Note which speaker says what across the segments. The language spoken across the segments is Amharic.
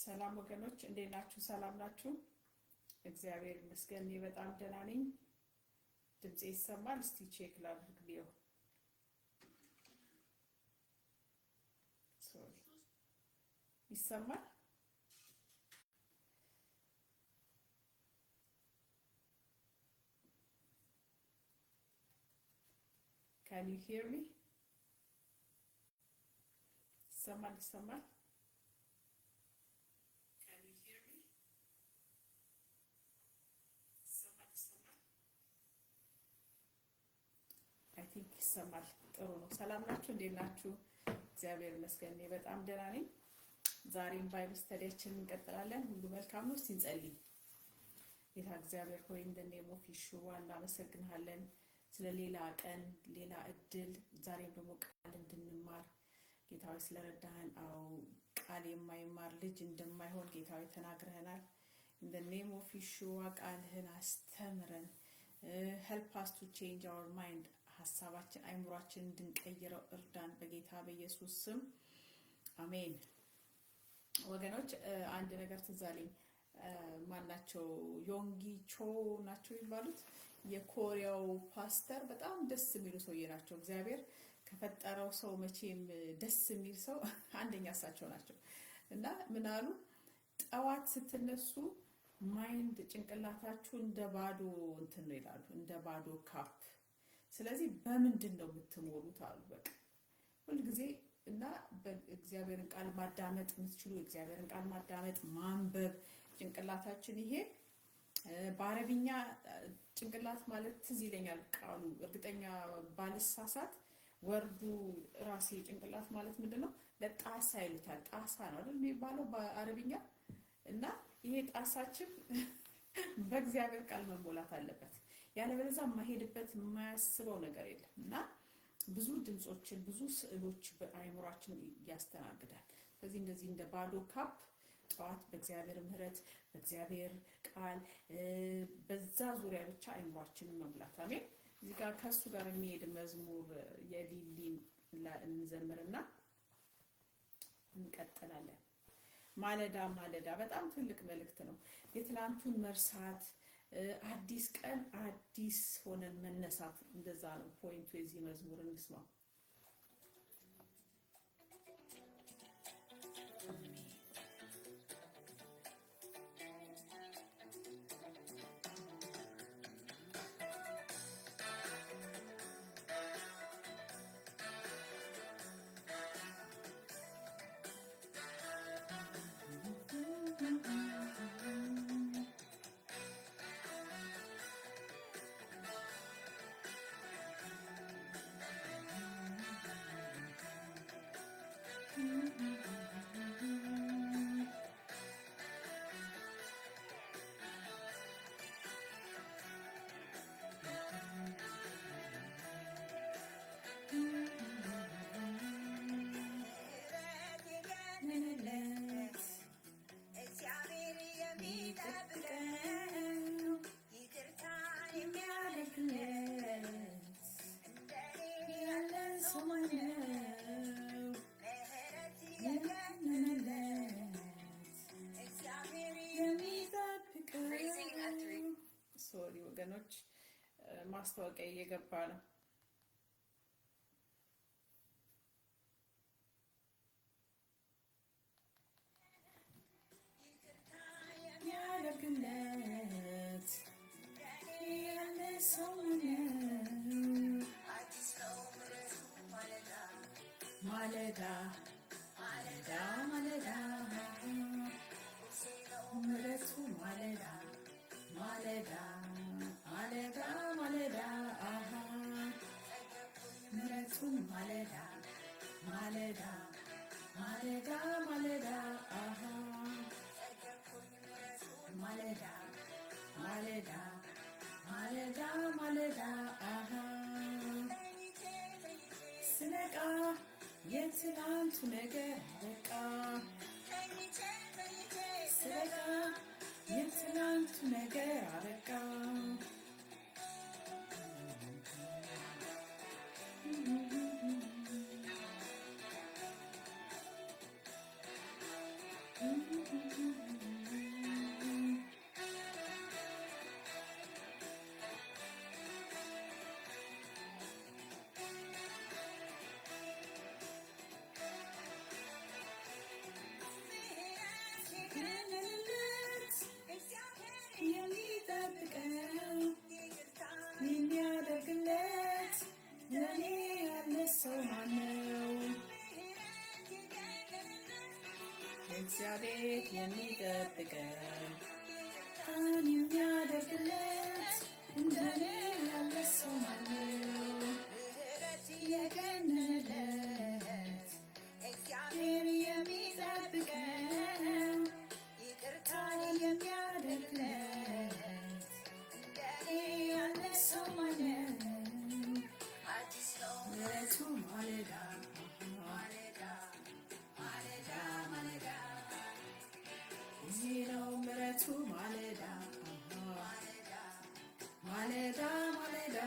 Speaker 1: ሰላም ወገኖች እንዴት ናችሁ? ሰላም ናችሁ? እግዚአብሔር ይመስገን በጣም ደህና ነኝ። ድምጼ ይሰማል? እስቲ ቼክ ላድርግ ቢዮ ሶሪ ይሰማል? Can you hear me? ይሰማል? I think ይሰማል። ጥሩ ነው። ሰላም ናችሁ? እንዴት ናችሁ? እግዚአብሔር ይመስገን በጣም ደህና ነኝ። ዛሬም ባይብል ስተዲያችንን እንቀጥላለን። ሁሉ መልካም ነው። እንጸልይ። ጌታ እግዚአብሔር ሆይ እንደኔሞ ፊሹዋ እናመሰግንሃለን ስለ ሌላ ቀን ሌላ እድል ዛሬም ደግሞ ቃል እንድንማር ጌታዊ ስለረዳህን። ቃል የማይማር ልጅ እንደማይሆን ጌታዊ ተናግረህናል። እንደኔሞ ፊሹዋ ቃልህን አስተምረን help us to change our mind ሐሳባችን አይምሮአችን እንድንቀይረው እርዳን በጌታ በኢየሱስ ስም አሜን። ወገኖች አንድ ነገር ትዛለኝ ማናቸው ዮንጊ ቾ ናቸው ይባሉት የኮሪያው ፓስተር በጣም ደስ የሚሉ ሰውዬ ናቸው። እግዚአብሔር ከፈጠረው ሰው መቼም ደስ የሚል ሰው አንደኛ እሳቸው ናቸው። እና ምን አሉ? ጠዋት ስትነሱ ማይንድ ጭንቅላታችሁ እንደ ባዶ እንትን ነው ይላሉ፣ እንደ ባዶ ካፕ። ስለዚህ በምንድን ነው የምትሞሉት አሉ። በቃ ሁሉ ጊዜ እና በእግዚአብሔርን ቃል ማዳመጥ የምትችሉ እግዚአብሔርን ቃል ማዳመጥ ማንበብ ጭንቅላታችን ይሄ በአረብኛ ጭንቅላት ማለት ትዝ ይለኛል ቃሉ እርግጠኛ ባልሳሳት ወርዱ ራሴ ጭንቅላት ማለት ምንድነው ለጣሳ ይሉታል። ጣሳ ነው አይደል የሚባለው በአረብኛ። እና ይሄ ጣሳችን በእግዚአብሔር ቃል መሞላት አለበት። ያለበለዚያ ማሄድበት የማያስበው ነገር የለም። እና ብዙ ድምጾችን ብዙ ስዕሎች በአይምሮአችን ያስተናግዳል። ስለዚህ እንደዚህ እንደ ባዶ ካፕ ጠዋት በእግዚአብሔር ምህረት በእግዚአብሔር ቃል በዛ ዙሪያ ብቻ አይምሮአችንን መሙላት። አሜን። እዚህ ጋር ከሱ ጋር የሚሄድ መዝሙር የሊሊን እንዘምርና እንቀጥላለን። ማለዳ ማለዳ በጣም ትልቅ መልእክት ነው። የትላንቱን መርሳት አዲስ ቀን አዲስ ሆነን መነሳት እንደዛ ነው ፖይንቱ የዚህ መዝሙር። እንስማው። ሶሪ ወገኖች ማስተዋወቂያ እየገባ ነው። ያለግነት ያለ ሰው ማለዳ ማለዳ ማለዳ ምሕረቱ ማለዳ ማለዳ ማለዳ ማለዳ አሃ ምሕረቱ ማለዳ ማለዳ ማለዳ ማለዳ አሃ ማለዳ ማለዳ ማለዳ ማለዳ አሃ ስነቃ የትላንቱ ነገር በቃ ስነቃ የትላንቱ ነገር አበቃ። እግዚአብሔር የሚጠብቀን ቃል የሚያደርግለት እንደኔ ያለ ሰው ማነው? የገነለት እግዚአብሔር የሚጠብቀን ይቅርታን የሚያደርግለት እንደኔ ያለ ሰው ማነው? ምሕረቱ ማለዳ እዚህ ነው ምሕረቱ ማለዳ ማለዳ ማለዳ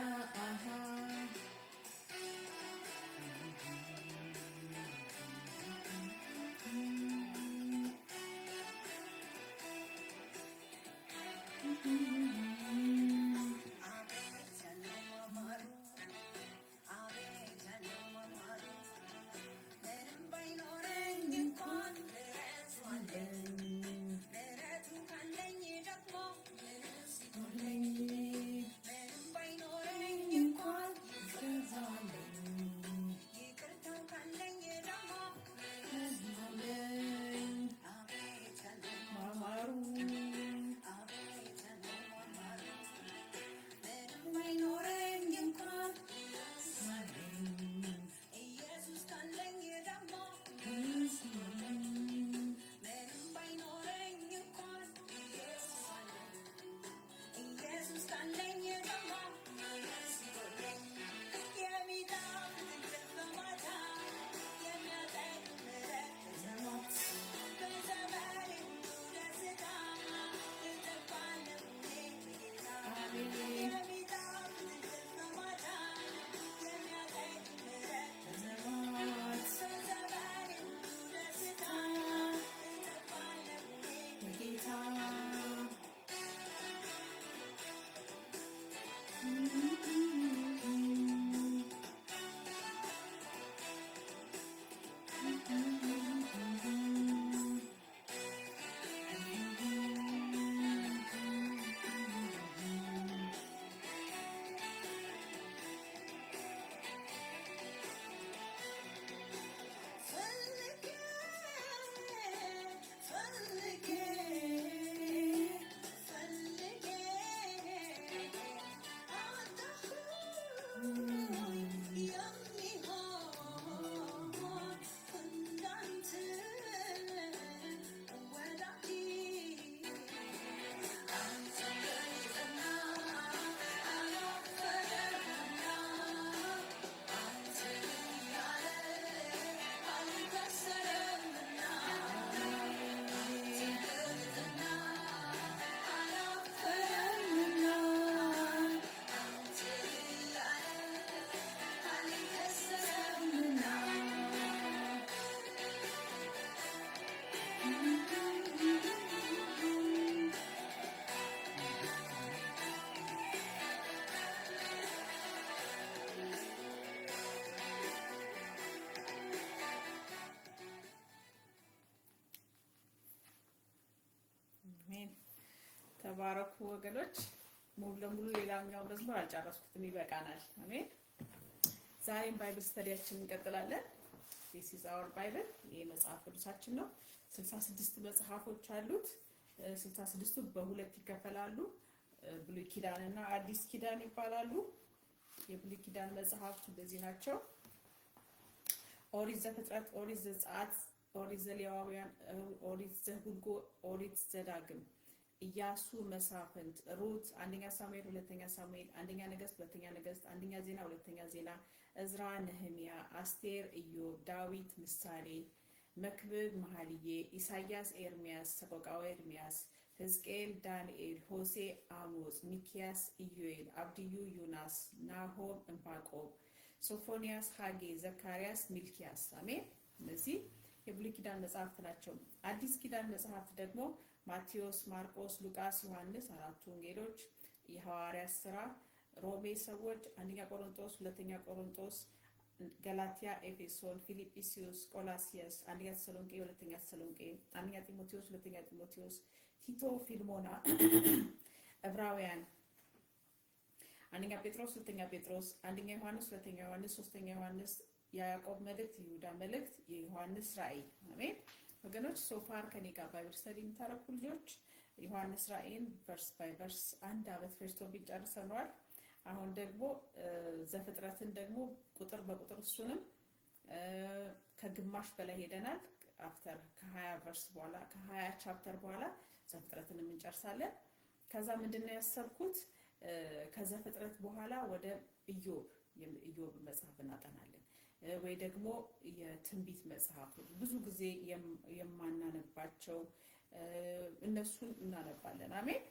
Speaker 1: ተባረኩ ወገኖች። ሙሉ ለሙሉ ሌላኛው መዝሙር አልጨረስኩትም፣ ይበቃናል። አሜን። ዛሬም ባይብል ስተዲያችንን እንቀጥላለን። this is our bible ይሄ መጽሐፍ ቅዱሳችን ነው። 66 መጽሐፎች አሉት። 66ቱ በሁለት ይከፈላሉ። ብሉይ ኪዳን እና አዲስ ኪዳን ይባላሉ። የብሉይ ኪዳን መጽሐፍት እንደዚህ ናቸው። ኦሪት ዘፍጥረት፣ ኦሪት ዘጸአት፣ ኦሪት ዘሌዋውያን፣ ኦሪት ዘኍልቍ፣ ኦሪት ዘዳግም፣ ኢያሱ፣ መሳፍንት፣ ሩት፣ አንደኛ ሳሙኤል፣ ሁለተኛ ሳሙኤል፣ አንደኛ ነገሥት፣ ሁለተኛ ነገሥት፣ አንደኛ ዜና፣ ሁለተኛ ዜና፣ እዝራ፣ ነህምያ፣ አስቴር፣ ኢዮብ፣ ዳዊት፣ ምሳሌ፣ መክብብ፣ መኃልየ፣ ኢሳይያስ፣ ኤርምያስ፣ ሰቆቃወ ኤርምያስ፣ ሕዝቅኤል፣ ዳንኤል፣ ሆሴ፣ አሞጽ፣ ሚክያስ፣ ኢዮኤል፣ አብድዩ፣ ዮናስ፣ ናሆም፣ ዕንባቆም፣ ሶፎንያስ፣ ሐጌ፣ ዘካርያስ፣ ሚልኪያስ። አሜን። እነዚህ የብሉይ ኪዳን መጽሐፍት ናቸው። አዲስ ኪዳን መጽሐፍት ደግሞ ማቴዎስ፣ ማርቆስ፣ ሉቃስ፣ ዮሐንስ፣ አራቱ ወንጌሎች፣ የሐዋርያት ሥራ፣ ሮሜ ሰዎች፣ አንደኛ ቆሮንቶስ፣ ሁለተኛ ቆሮንቶስ፣ ገላትያ፣ ኤፌሶን፣ ፊልጵስዩስ፣ ቆላሲያስ፣ አንደኛ ተሰሎንቄ፣ ሁለተኛ ተሰሎንቄ፣ አንደኛ ጢሞቴዎስ፣ ሁለተኛ ጢሞቴዎስ፣ ቲቶ፣ ፊልሞና፣ ዕብራውያን፣ አንደኛ ጴጥሮስ፣ ሁለተኛ ጴጥሮስ፣ አንደኛ ዮሐንስ፣ ሁለተኛ ዮሐንስ፣ ሶስተኛ ዮሐንስ፣ የያዕቆብ መልእክት፣ ይሁዳ መልእክት፣ የዮሐንስ ራእይ። አሜን። ወገኖች ሶፋር ከኔ ጋር ባይብል ስተዲ የምታረጉ ልጆች ዮሐንስ ራእይን ቨርስ ባይ ቨርስ አንድ አመት ፈጅቶብኝ ጨርሰናል። አሁን ደግሞ ዘፍጥረትን ደግሞ ቁጥር በቁጥር እሱንም ከግማሽ በላይ ሄደናል። አፍተር ከ20 ቨርስ በኋላ ከ20 ቻፕተር በኋላ ዘፍጥረትን እንጨርሳለን። ከዛ ምንድነው ያሰብኩት ከዘፍጥረት በኋላ ወደ ኢዮብ መጽሐፍ እናጠናለን ወይ ደግሞ የትንቢት መጽሐፍ ብዙ ጊዜ የማናነባቸው እነሱን እናነባለን። አሜን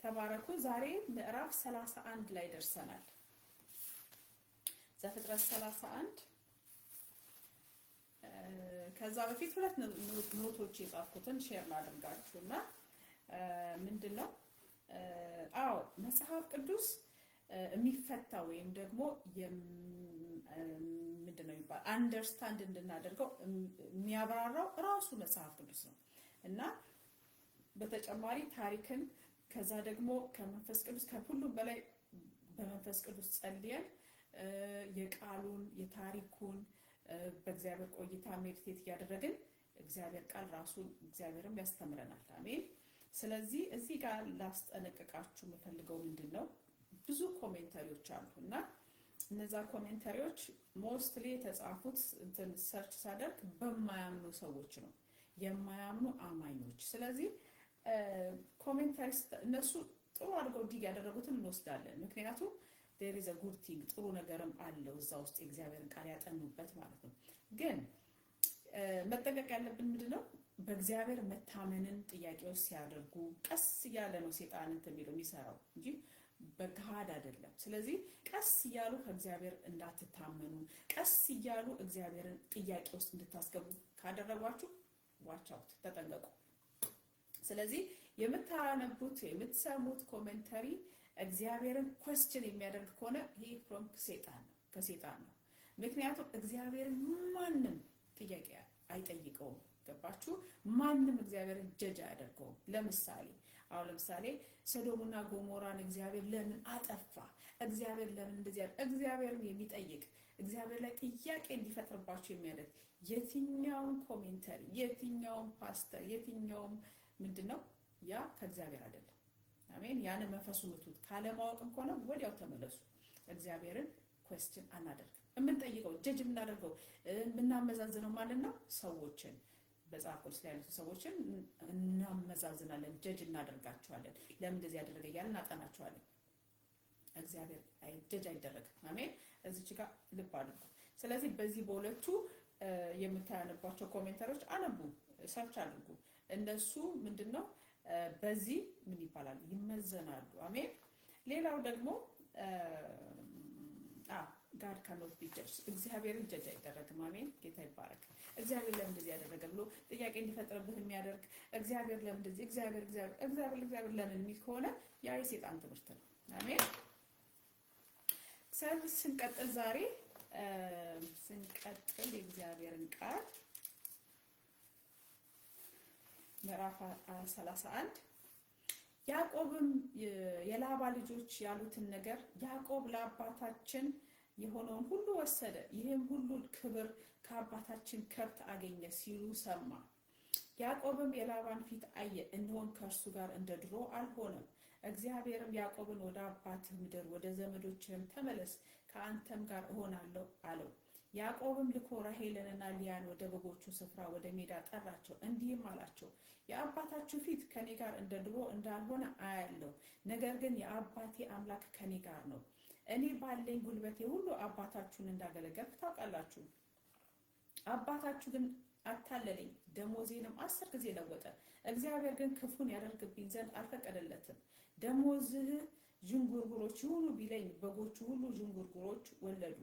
Speaker 1: ተባረኩ። ዛሬ ምዕራፍ 31 ላይ ደርሰናል። ዘፍጥረት 31 ከዛ በፊት ሁለት ኖቶች የጻፍኩትን ሼር ላድርጋችሁና ምንድነው መጽሐፍ ቅዱስ የሚፈታ ወይም ደግሞ ምንድነው ይባል አንደርስታንድ እንድናደርገው የሚያብራራው ራሱ መጽሐፍ ቅዱስ ነው እና በተጨማሪ ታሪክን ከዛ ደግሞ ከመንፈስ ቅዱስ ከሁሉ በላይ በመንፈስ ቅዱስ ጸልየን የቃሉን የታሪኩን በእግዚአብሔር ቆይታ ሜዲቴት ያደረግን እግዚአብሔር ቃል ራሱ እግዚአብሔርም ያስተምረናል። አሜን። ስለዚህ እዚህ ጋር ላስጠነቅቃችሁ የምፈልገው ምንድነው ብዙ ኮሜንታሪዎች አሉና እነዛ ኮሜንታሪዎች ሞስትሊ የተጻፉት እንትን ሰርች ሳደርግ በማያምኑ ሰዎች ነው፣ የማያምኑ አማኞች። ስለዚህ ኮሜንታሪስ እነሱ ጥሩ አድርገው ዲግ ያደረጉትን እንወስዳለን። ምክንያቱም there is a good thing ጥሩ ነገርም አለው እዛ ውስጥ የእግዚአብሔርን ቃል ያጠኑበት ማለት ነው። ግን መጠንቀቅ ያለብን ምንድነው በእግዚአብሔር መታመንን ጥያቄዎች ሲያደርጉ ቀስ እያለ ነው ሰይጣን እንትን የሚሰራው እንጂ በጋድ አይደለም። ስለዚህ ቀስ እያሉ ከእግዚአብሔር እንዳትታመኑ ቀስ እያሉ እግዚአብሔርን ጥያቄ ውስጥ እንድታስገቡ ካደረጓችሁ ዋች አውት ተጠንቀቁ። ስለዚህ የምታነቡት የምትሰሙት ኮሜንታሪ እግዚአብሔርን ኩዌስችን የሚያደርግ ከሆነ ይሄ ፍሮም ሰይጣን ነው፣ ከሰይጣን ነው። ምክንያቱም እግዚአብሔርን ማንንም ጥያቄ አይጠይቀውም። ገባችሁ? ማንንም እግዚአብሔርን ጀጅ አያደርገውም። ለምሳሌ ሰዶምና ጎሞራን እግዚአብሔር ለምን አጠፋ? እግዚአብሔር ለምን እንደዚህ ያለ እግዚአብሔርን የሚጠይቅ እግዚአብሔር ላይ ጥያቄ እንዲፈጥርባችሁ የሚያደርግ የትኛውም ኮሜንታሪ የትኛውም ፓስተር የትኛውም ምንድነው ያ ከእግዚአብሔር አይደለም። አሜን። ያን መንፈሱ ምቱት ካለማወቅም ከሆነ ወዲያው ተመለሱ። እግዚአብሔርን ኩዌስችን አናደርግ። የምንጠይቀው ጀጅ የምናደርገው የምናመዛዝነው ማለት ነው ሰዎችን በመጽሐፍ ቅዱስ ላይ ያሉት ሰዎችን እናመዛዝናለን፣ ጀጅ እናደርጋቸዋለን። ለምን እንደዚህ ያደረገ እያልን እናጠናቸዋለን። እግዚአብሔር ጀጅ አይደረግም። አሜን። እዚች ጋር ልብ አድርጉ። ስለዚህ በዚህ በሁለቱ የምታነቧቸው ኮሜንታሪዎች አነቡ፣ ሰርች አድርጉ። እነሱ ምንድነው በዚህ ምን ይባላል ይመዘናሉ። አሜን። ሌላው ደግሞ God cannot be judged እግዚአብሔርን ጀጅ አይደረግም። አሜን። ጌታ ይባረክ። እግዚአብሔር ለምን እንደዚህ ያደረገ ብሎ ጥያቄ እንዲፈጠርበት የሚያደርግ እግዚአብሔር ለምን እንደዚህ እግዚአብሔር ለምን የሚል ከሆነ ያ የሰይጣን ትምህርት ነው። አሜን። ስለዚህ ስንቀጥል ዛሬ የእግዚአብሔርን ቃል ምዕራፍ 31 ያዕቆብም የላባ ልጆች ያሉትን ነገር ያዕቆብ ለአባታችን የሆነውን ሁሉ ወሰደ፣ ይህም ሁሉ ክብር ከአባታችን ከብት አገኘ ሲሉ ሰማ። ያዕቆብም የላባን ፊት አየ፣ እነሆም ከእርሱ ጋር እንደ ድሮ አልሆነም። እግዚአብሔርም ያዕቆብን ወደ አባትህ ምድር ወደ ዘመዶችህም ተመለስ፣ ከአንተም ጋር እሆናለሁ አለው። ያዕቆብም ልኮ ራሔልንና ሊያን ወደ በጎቹ ስፍራ ወደ ሜዳ ጠራቸው፣ እንዲህም አላቸው፣ የአባታችሁ ፊት ከኔ ጋር እንደ ድሮ እንዳልሆነ አያለሁ። ነገር ግን የአባቴ አምላክ ከኔ ጋር ነው። እኔ ባለኝ ጉልበቴ ሁሉ አባታችሁን እንዳገለገልኩ ታውቃላችሁ። አባታችሁ ግን አታለለኝ፣ ደሞዜንም 10 ጊዜ ለወጠ። እግዚአብሔር ግን ክፉን ያደርግብኝ ዘንድ አልፈቀደለትም። ደሞዝህ ዥንጉርጉሮች ይሁኑ ቢለኝ በጎቹ ሁሉ ዥንጉርጉሮች ወለዱ።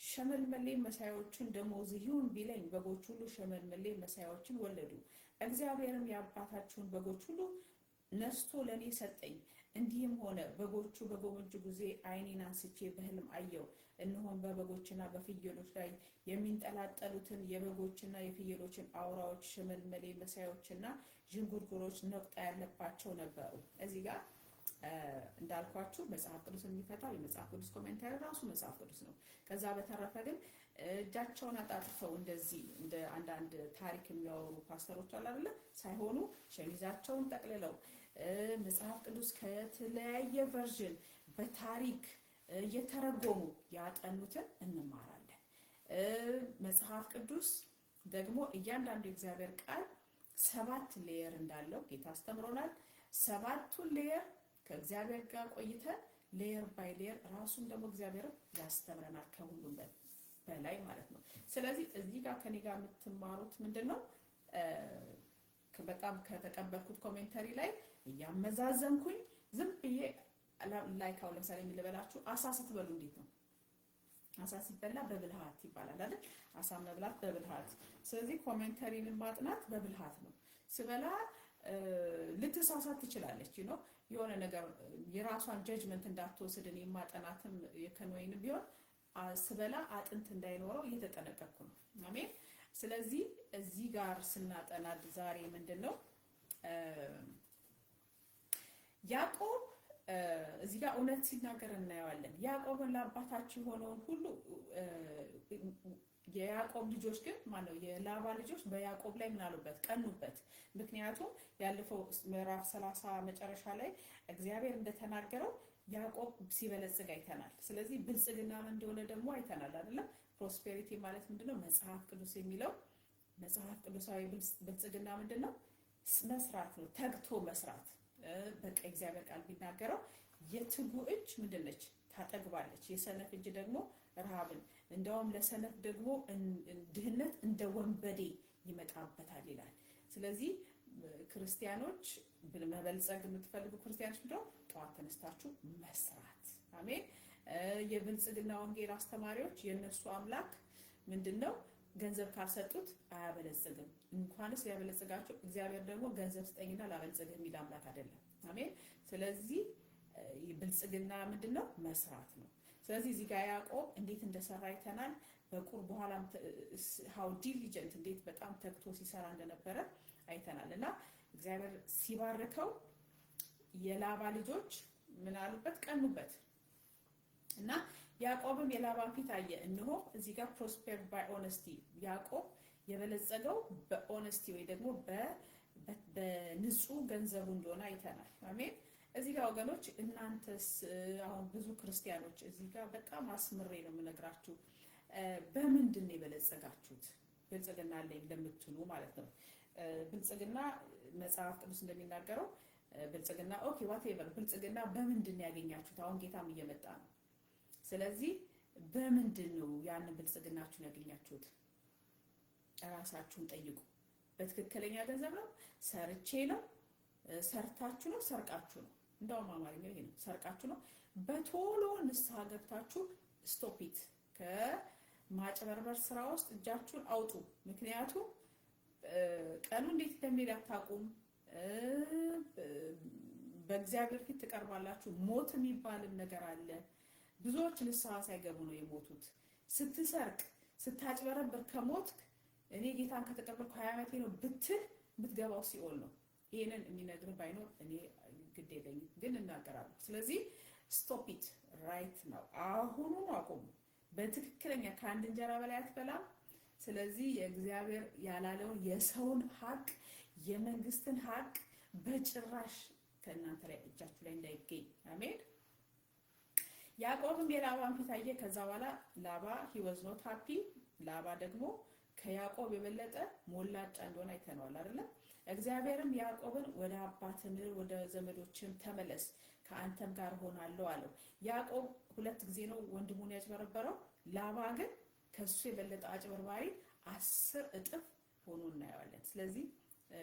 Speaker 1: ሸመልመሌ መሳዮችን ደሞዝህ ይሁን ቢለኝ በጎቹ ሁሉ ሸመልመሌ መሳዮችን ወለዱ። እግዚአብሔርም የአባታችሁን በጎች ሁሉ ነስቶ ለኔ ሰጠኝ። እንዲህም ሆነ፣ በጎቹ በጎመጁ ጊዜ ዓይኔን አንስቼ በሕልም አየሁ። እነሆም በበጎችና በፍየሎች ላይ የሚንጠላጠሉትን የበጎችና የፍየሎችን አውራዎች ሸመልመሌ መሳዮችና ዥንጉርጉሮች ነቁጣ ያለባቸው ነበሩ። እዚህ ጋር እንዳልኳችሁ መጽሐፍ ቅዱስ የሚፈታው የመጽሐፍ ቅዱስ ኮሜንታሪ ራሱ መጽሐፍ ቅዱስ ነው። ከዛ በተረፈ ግን እጃቸውን አጣጥፈው እንደዚህ እንደ አንዳንድ ታሪክ የሚያወሩ ፓስተሮች አሉ አይደል ሳይሆኑ ሸሚዛቸውን ጠቅልለው መጽሐፍ ቅዱስ ከተለያየ ቨርዥን በታሪክ እየተረጎሙ ያጠኑትን እንማራለን። መጽሐፍ ቅዱስ ደግሞ እያንዳንዱ የእግዚአብሔር ቃል 7 ሌየር እንዳለው ጌታ አስተምሮናል። 7ቱን ሌየር ከእግዚአብሔር ጋር ቆይተን ሌየር ባይ ሌየር ራሱን ደግሞ እግዚአብሔር ያስተምረናል ከሁሉም በላይ ማለት ነው። ስለዚህ እዚህ ጋር ከኔ ጋር የምትማሩት ምንድነው? በጣም ከተቀበልኩት ኮሜንተሪ ላይ እያመዛዘንኩኝ ዝም ብዬ ላይክ አሁን ለምሳሌ የሚልበላችሁ አሳ ስትበሉ እንዴት ነው? አሳ ሲበላ በብልሃት ይባላል አይደል? አሳ መብላት በብልሃት። ስለዚህ ኮሜንተሪን ማጥናት በብልሃት ነው። ስበላ ልትሳሳት ትችላለች ነው የሆነ ነገር የራሷን ጀጅመንት እንዳትወስድ እኔ ማጠናትም የከነወይን ቢሆን ስበላ አጥንት እንዳይኖረው እየተጠነቀቅኩ ነው። አሜን። ስለዚህ እዚህ ጋር ስናጠና ዛሬ ምንድነው ያዕቆብ እዚህ ጋር እውነት ሲናገር እናየዋለን። ያዕቆብን ለአባታቸው የሆነውን ሁሉ የያዕቆብ ልጆች ግን ማለት የላባ ልጆች በያዕቆብ ላይ ምን አሉበት? ቀኑበት። ምክንያቱም ያለፈው ምዕራፍ 30 መጨረሻ ላይ እግዚአብሔር እንደተናገረው ያዕቆብ ሲበለጽግ አይተናል። ስለዚህ ብልጽግና እንደሆነ ደግሞ አይተናል አይደል? ፕሮስፔሪቲ ማለት ምንድነው? መጽሐፍ ቅዱስ የሚለው መጽሐፍ ቅዱሳዊ ብልጽግና ምንድነው? መስራት ነው፣ ተግቶ መስራት። በቃ እግዚአብሔር ቃል ቢናገረው የትጉ እጅ ምንድነች? ታጠግባለች። የሰነፍ እጅ ደግሞ ረሃብን፣ እንደውም ለሰነፍ ደግሞ ድህነት እንደ ወንበዴ ይመጣበታል ይላል። ስለዚህ ክርስቲያኖች መበልጸግ የምትፈልጉ ክርስቲያኖች እንደው ጠዋት ተነስታችሁ መስራት። አሜን። የብልጽግና ወንጌል አስተማሪዎች የነሱ አምላክ ምንድነው? ገንዘብ ካልሰጡት አያበለጽግም። እንኳንስ ያበለጽጋቸው እግዚአብሔር ደግሞ ገንዘብ ስጠኝና ላበልጽግህ የሚል አምላክ አይደለም። አሜን። ስለዚህ ብልጽግና ምንድነው? መስራት ነው። ስለዚህ እዚህ ጋር ያዕቆብ እንዴት እንደሰራ አይተናል። በቁር በኋላም how diligent እንዴት በጣም ተግቶ ሲሰራ እንደነበረ አይተናል። እና እግዚአብሔር ሲባርከው የላባ ልጆች ምን አሉበት? ቀኑበት። እና ያዕቆብም የላባን ፊት አየ፣ እነሆ እዚህ ጋር prospered by honesty ያዕቆብ የበለጸገው በሆነስቲ ወይ ደግሞ በንጹህ ገንዘቡ እንደሆነ አይተናል። አሜን። እዚህ ጋር ወገኖች እናንተስ አሁን ብዙ ክርስቲያኖች እዚህ ጋር በጣም አስምሬ ነው የምነግራችሁ በምንድን ነው የበለጸጋችሁት? ብልጽግና ላይ ለምትሉ ማለት ነው። ብልጽግና መጽሐፍ ቅዱስ እንደሚናገረው ብልጽግና ኦኬ ዋትኤቨር ብልጽግና በምንድን ነው ያገኛችሁት? አሁን ጌታም እየመጣ ነው። ስለዚህ በምንድን ነው ያንን ብልጽግናችሁን ያገኛችሁት? ራሳችሁን ጠይቁ። በትክክለኛ ገንዘብ ነው? ሰርቼ ነው? ሰርታችሁ ነው? ሰርቃችሁ ነው? እንደውም አማርኛው ይሄ ነው፣ ሰርቃችሁ ነው። በቶሎ ንስሐ ገብታችሁ ስቶፕ ኢት። ከማጭበርበር ስራ ውስጥ እጃችሁን አውጡ። ምክንያቱም ቀኑ እንዴት እንደሚል አታውቁም። በእግዚአብሔር ፊት ትቀርባላችሁ። ሞት የሚባልም ነገር አለ። ብዙዎች ንስሐ ሳይገቡ ነው የሞቱት። ስትሰርቅ ስታጭበረበር ከሞት እኔ ጌታን ከተቀበልኩ 20 ዓመቴ ነው ብትል የምትገባው ሲኦል ነው። ይሄንን የሚነግር ባይኖር እኔ ግድ የለኝም፣ ግን እናገራለሁ። ስለዚህ ስቶፕ ኢት ራይት ነው። አሁኑ አቁሙ። በትክክለኛ ከአንድ እንጀራ በላይ አትበላም። ስለዚህ የእግዚአብሔር ያላለውን የሰውን ሀቅ የመንግስትን ሀቅ በጭራሽ ከእናንተ ላይ እጃችሁ ላይ እንዳይገኝ። አሜን። ያዕቆብም የላባን ፊት አየ። ከዛ በኋላ ላባ he was not happy። ላባ ደግሞ ከያዕቆብ የበለጠ ሞላጫ እንደሆነ አይተነዋል አይደል? እግዚአብሔርም ያዕቆብን ወደ አባትህ ወደ ዘመዶችም ተመለስ፣ ከአንተም ጋር ሆናለሁ አለው። ያዕቆብ 2 ጊዜ ነው ወንድሙን ያጭበረበረው። ላባ ግን ከሱ የበለጠ አጭበርባሪ 10 እጥፍ ሆኖ እናየዋለን። ስለዚህ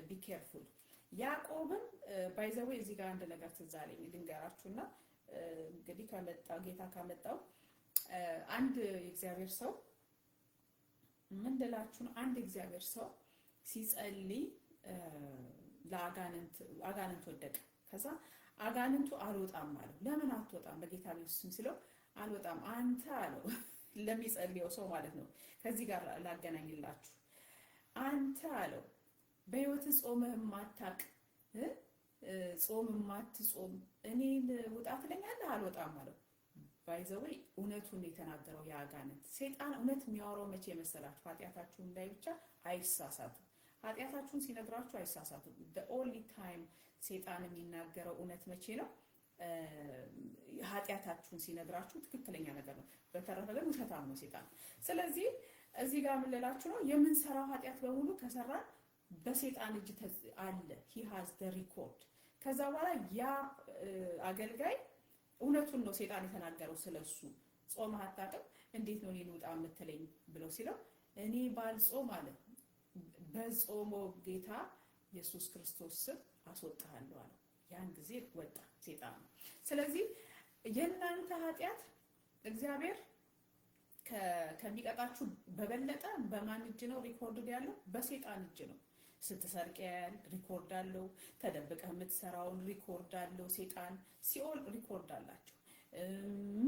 Speaker 1: ቢ ኬርፉል። ያዕቆብም ባይ ዘ ዌይ እዚህ ጋር አንድ ነገር ትዝ አለኝ ልንገራችሁና እንግዲህ ከመጣው ጌታ ካመጣው አንድ የእግዚአብሔር ሰው ምን ልላችሁ ነው፣ አንድ የእግዚአብሔር ሰው ሲጸልይ አጋንንት ወደቀ። ከዛ አጋንንቱ አልወጣም አለው። ለምን አትወጣም? በጌታ ኢየሱስም ሲለው አልወጣም አንተ አለው። ለሚጸልየው ሰው ማለት ነው። ከዚህ ጋር ላገናኝላችሁ። አንተ አለው በህይወት ጾምህ ማታቅ ጾም ማትጾም እኔን ውጣ ትለኛለህ? አልወጣም አለው። ባይዘው እውነቱን የተናገረው ያጋንንት ሰይጣን እውነት የሚያወራው መቼ መሰላችሁ? ኃጢያታችሁን ላይ ብቻ አይሳሳትም። ኃጢያታችሁን ሲነግራችሁ አይሳሳትም። the only time ሰይጣን የሚናገረው እውነት መቼ ነው? ኃጢያታችሁን ሲነግራችሁ ትክክለኛ ነገር ነው። በተረፈ ግን ውሸታም ነው ሰይጣን። ስለዚህ እዚህ ጋር ምን ልላችሁ ነው? የምንሰራው ኃጢያት በሙሉ ከሰራን በሰይጣን እጅ አለ። he has the record። ከዛ በኋላ ያ አገልጋይ እውነቱን ነው ሰይጣን የተናገረው ስለሱ። ጾም አታውቅም እንዴት ነው እኔን ውጣ የምትለኝ ብለው ሲለው እኔ ባልጾም አለ በጾሞ ጌታ ኢየሱስ ክርስቶስ ስም አስወጣሃለሁ አለ። ያን ጊዜ ወጣ ሰይጣን። ስለዚህ የእናንተ ኃጢያት እግዚአብሔር ከሚቀጣችሁ በበለጠ በማን እጅ ነው ሪኮርድ ያለው? በሰይጣን እጅ ነው። ስትሰርቅ ያያል፣ ሪኮርድ አለው። ተደብቀህ የምትሰራውን ሪኮርድ አለው ሰይጣን። ሲኦል ሪኮርድ አላቸው።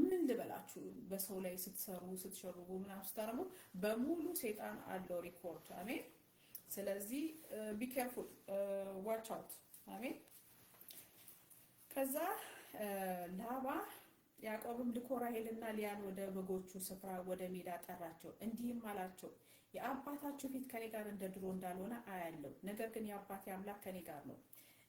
Speaker 1: ምን ልበላችሁ፣ በሰው ላይ ስትሰሩ ስትሸርቡ ምናምን ስታረሙ በሙሉ ሰይጣን አለው ሪኮርድ። አሜን። ስለዚህ ቢ ኬርፉል ዋች አውት። አሜን። ከዛ ላባ ያዕቆብም ልኮ ራሔልና ሊያን ወደ በጎቹ ስፍራ ወደ ሜዳ ጠራቸው፣ እንዲህም አላቸው የአባታችሁ ፊት ከኔ ጋር እንደ ድሮ እንዳልሆነ አያለሁ። ነገር ግን የአባቴ አምላክ ከኔ ጋር ነው።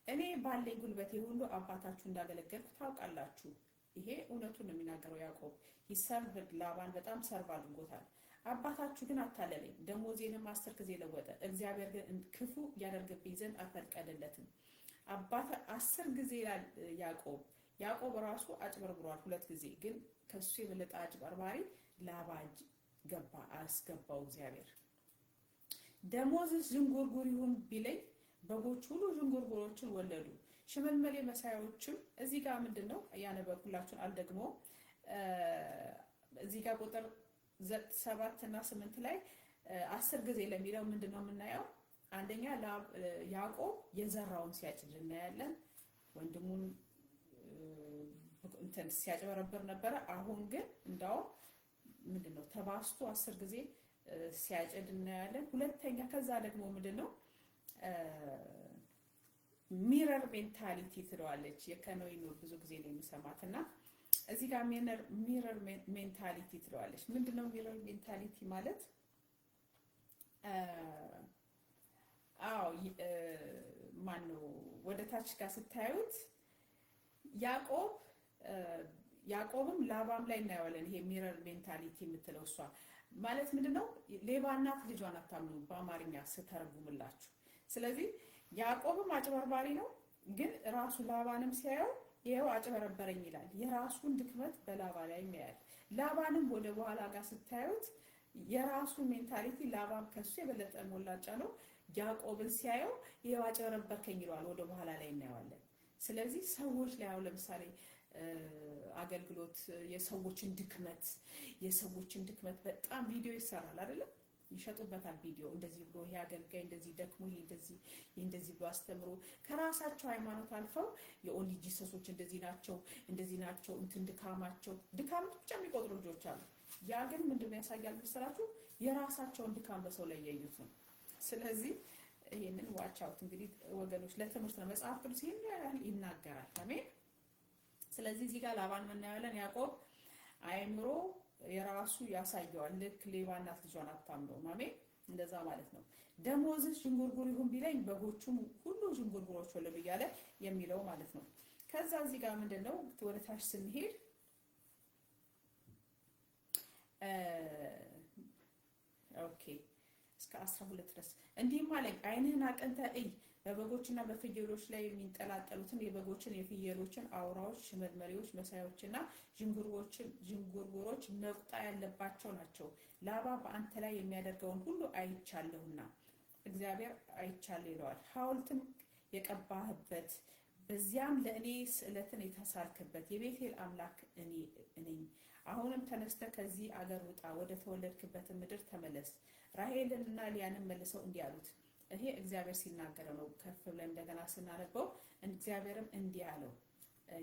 Speaker 1: እኔ ባለኝ ጉልበቴ ሁሉ አባታችሁ እንዳገለገልኩ ታውቃላችሁ። ይሄ እውነቱን ነው የሚናገረው ያዕቆብ። ይሰርቭ ላባን በጣም ሰርቭ አድርጎታል። አባታችሁ ግን አታለለኝ፣ ደሞዜንም 10 ጊዜ ለወጠ። እግዚአብሔር ግን ክፉ ያደርግብኝ ዘንድ አልፈቀደለትም። አባታ 10 ጊዜ ይላል ያዕቆብ ራሱ አጭበርብሯል 2 ጊዜ። ግን ከሱ የበለጠ አጭበርባሪ ላባ ገባ አስገባው እግዚአብሔር። ደሞዝስ ዥንጉርጉር ይሁን ቢለኝ በጎች ሁሉ ዥንጉርጉሮችን ወለዱ፣ ሽመልመሌ መሳዮችም። እዚህ ጋር ምንድነው ያነበብኩላችሁን አልደግሞ። እዚህ ጋር ቁጥር 7 እና 8 ላይ 10 ጊዜ ለሚለው ምንድነው የምናየው? አንደኛ ያዕቆብ የዘራውን ሲያጭድ እናያለን። ወንድሙን እንትን ሲያጭበረብር ነበረ። አሁን ግን እንዳው ምንድነው ተባስቶ 10 ጊዜ ሲያጭድ እናያለን። ሁለተኛ ከዛ ደግሞ ምንድነው ሚረር ሜንታሊቲ ትለዋለች። የከኖይኑ ብዙ ጊዜ ነው የሚሰማትና እዚህ ጋር ሚረር ሜንታሊቲ ትለዋለች። ምንድነው ሚረር ሜንታሊቲ ማለት? ማነው ወደ ታች ጋር ስታዩት ያዕቆብም ላባም ላይ እናያለን። ይሄ ሚረር ሜንታሊቲ የምትለው እሷ ማለት ምንድነው? ሌባ እናት ልጇን አታምኑ በአማርኛ ስተረጉምላችሁ። ስለዚህ ያዕቆብም አጭበርባሪ ነው፣ ግን ራሱ ላባንም ሲያየው ይሄው አጭበረበረኝ ይላል። የራሱን ድክመት በላባ ላይ ያያል። ላባንም ወደ በኋላ ጋር ስታዩት የራሱ ሜንታሊቲ ላባም ከሱ የበለጠ ሞላጫ ነው። ያዕቆብን ሲያየው ይሄው አጭበረበርከኝ ይለዋል። ወደ በኋላ ላይ እናየዋለን። ስለዚህ ሰዎች ላይ አሁን ለምሳሌ አገልግሎት የሰዎችን ድክመት በጣም ቪዲዮ ይሰራል አይደለም? ይሸጡበታል ቪዲዮ። እንደዚህ ብሎ ይሄ አገልጋይ እንደዚህ ደክሞ እንደዚህ ብሎ አስተምሮ ከራሳቸው ሃይማኖት አልፈው የኦንሊ ጂሰሶች እንደዚህ ናቸው እንትን ድካም ብቻ የሚቆጥሩ ልጆች አሉ። ያ ግን ምንድነው ያሳያል መሰላችሁ? የራሳቸውን ድካም በሰው ላይ ያዩት ነው። ስለዚህ ይሄንን ዋች አውት እንግዲህ ወገኖች፣ ለትምህርት ነው። መጽሐፍ ቅዱስ ይሄን ይናገራል። አሜን። ስለዚህ እዚህ ጋር ላባን እናያለን። ያዕቆብ አይምሮ የራሱ ያሳየዋል። ልክ ሌባ እናት ልጇን አታምነውም። አሜን። እንደዛ ማለት ነው። ደሞዝስ ዥንጉርጉር ይሁን ቢለኝ በጎቹም ሁሉ ዥንጉርጉሮች ወለዱ እያለ የሚለው ማለት ነው። ከዛ እዚህ ጋር ምንድነው ወደ ታች ስንሄድ ኦኬ እስከ 12 ድረስ እንዲህም አለኝ፣ ዓይንህን አቅንተህ እይ፣ በበጎችና በፍየሎች ላይ የሚንጠላጠሉትን የበጎችን የፍየሎችን አውራዎች፣ ሽመልመሌዎች፣ መሳዮችና ዥንጉርጉሮች ነቁጣ ያለባቸው ናቸው። ላባ በአንተ ላይ የሚያደርገውን ሁሉ አይቻለሁና እግዚአብሔር አይቻለሁ ይለዋል። ሐውልትም የቀባህበት በዚያም ለእኔ ስዕለትን የተሳልክበት የቤቴል አምላክ እኔ ነኝ። አሁንም ተነስተህ ከዚህ አገር ውጣ፣ ወደ ተወለድክበት ምድር ተመለስ። ራሔልንና ሊያንም መልሰው እንዲህ አሉት። ይሄ እግዚአብሔር ሲናገር ነው። ከፍ ብለን እንደገና ስናነበው እግዚአብሔርም እንዲህ አለው፣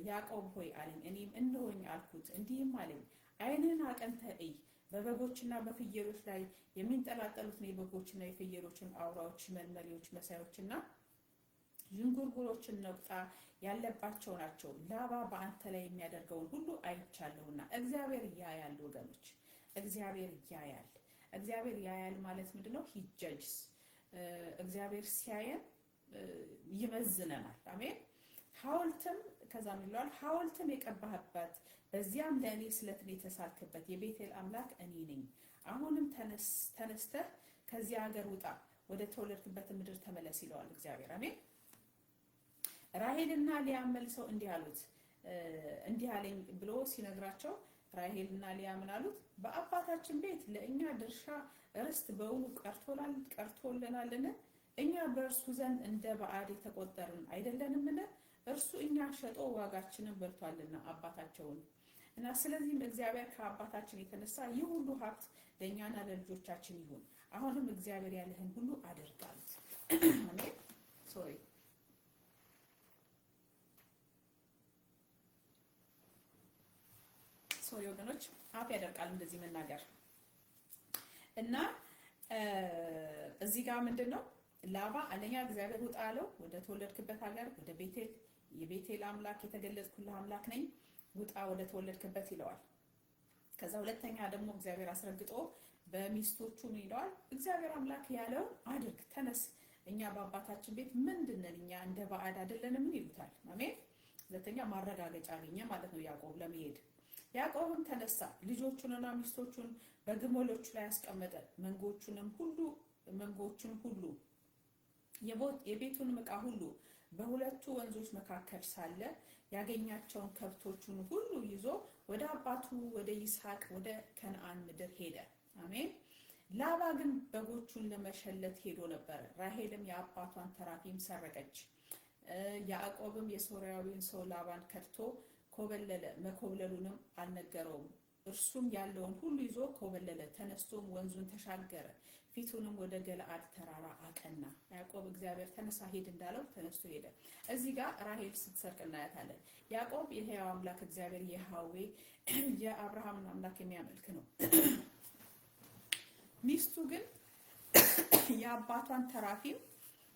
Speaker 1: ያዕቆብ ሆይ አለኝ። እኔም እነሆኝ አልኩት። እንዲህም አለኝ፣ ዓይንህን አቅንተህ እይ፣ በበጎችና በፍየሎች ላይ የሚንጠላጠሉትን የበጎችና የፍየሎችን አውራዎች፣ ሽመልመሌዎች፣ መሳዮችና ዥንጉርጉሮችን ነቁጣ ያለባቸው ናቸው። ላባ በአንተ ላይ የሚያደርገውን ሁሉ አይቻለሁና። እግዚአብሔር ያያል ወገኖች፣ እግዚአብሔር ያያል። እግዚአብሔር ያያል ማለት ምንድነው? ሂ ጀጅስ። እግዚአብሔር ሲያየን ይመዝነናል። አሜን። ሐውልትም ከዛም ይሏል ሐውልትም የቀባህበት በዚያም ለእኔ ስለትን የተሳልክበት የቤቴል አምላክ እኔ ነኝ። አሁንም ተነስተህ ከዚህ ሀገር ውጣ፣ ወደ ተወለድክበት ምድር ተመለስ ይለዋል እግዚአብሔር። አሜን። ራሄልና ሊያ መልሰው እንዲህ አሉት፣ እንዲህ አለኝ ብሎ ሲነግራቸው ራሄልና ሊያ ምን አሉት? በአባታችን ቤት ለእኛ ድርሻ ርስት በውኑ ቀርቶልናልን? እኛ በእርሱ ዘንድ እንደ ባዕድ የተቆጠርን አይደለንምን? እርሱ እኛ ሸጦ ዋጋችንን በልቷልና አባታቸውን እና ስለዚህም እግዚአብሔር ከአባታችን የተነሳ ይህ ሁሉ ሀብት ለእኛና ለልጆቻችን ይሁን። አሁንም እግዚአብሔር ያለህን ሁሉ አድርጋሉት። አሜን። ሶሪ ወገኖች፣ አፍ ያደርቃል እንደዚህ መናገር እና እዚህ ጋር ምንድነው ላባ አንደኛ እግዚአብሔር ውጣ አለው፣ ወደ ተወለድክበት ሀገር ወደ ቤቴል፣ የቤቴል አምላክ የተገለጽኩልህ አምላክ ነኝ፣ ውጣ ወደ ተወለድክበት ይለዋል። ከዛ ሁለተኛ ደግሞ እግዚአብሔር አስረግጦ በሚስቶቹ ምን ይለዋል? እግዚአብሔር አምላክ ያለው አድርግ፣ ተነስ፣ እኛ በአባታችን ቤት ምንድነን? እኛ እንደ ባዕድ አይደለንም ይሉታል። አሜን። ሁለተኛ ማረጋገጫ አገኘ ማለት ነው ያዕቆብ ለመሄድ። ያዕቆብም ተነሳ፣ ልጆቹንና ሚስቶቹን በግመሎቹ ላይ አስቀመጠ፣ መንጎቹን ሁሉ የቤቱን ዕቃ ሁሉ በሁለቱ ወንዞች መካከል ሳለ ያገኛቸውን ከብቶቹን ሁሉ ይዞ ወደ አባቱ ወደ ይስሐቅ ወደ ከነዓን ምድር ሄደ። አሜን። ላባ ግን በጎቹን ለመሸለት ሄዶ ነበር። ራሄልም የአባቷን ተራፊም ሰረቀች። ያዕቆብም የሶርያዊውን ሰው ላባን ከድቶ ኮበለለ፣ መኮብለሉንም አልነገረውም። እርሱም ያለውን ሁሉ ይዞ ኮበለለ። ተነስቶም ወንዙን ተሻገረ፣ ፊቱንም ወደ ገለዓድ ተራራ አቀና። ያዕቆብ እግዚአብሔር ተነሳ ሂድ እንዳለው ተነስቶ ሄደ። እዚህ ጋር ራሄል ስትሰርቅ እናያታለን። ያዕቆብ የሕያው አምላክ እግዚአብሔር የሃዌ የአብርሃምን አምላክ የሚያመልክ ነው። ሚስቱ ግን የአባቷን ተራፊም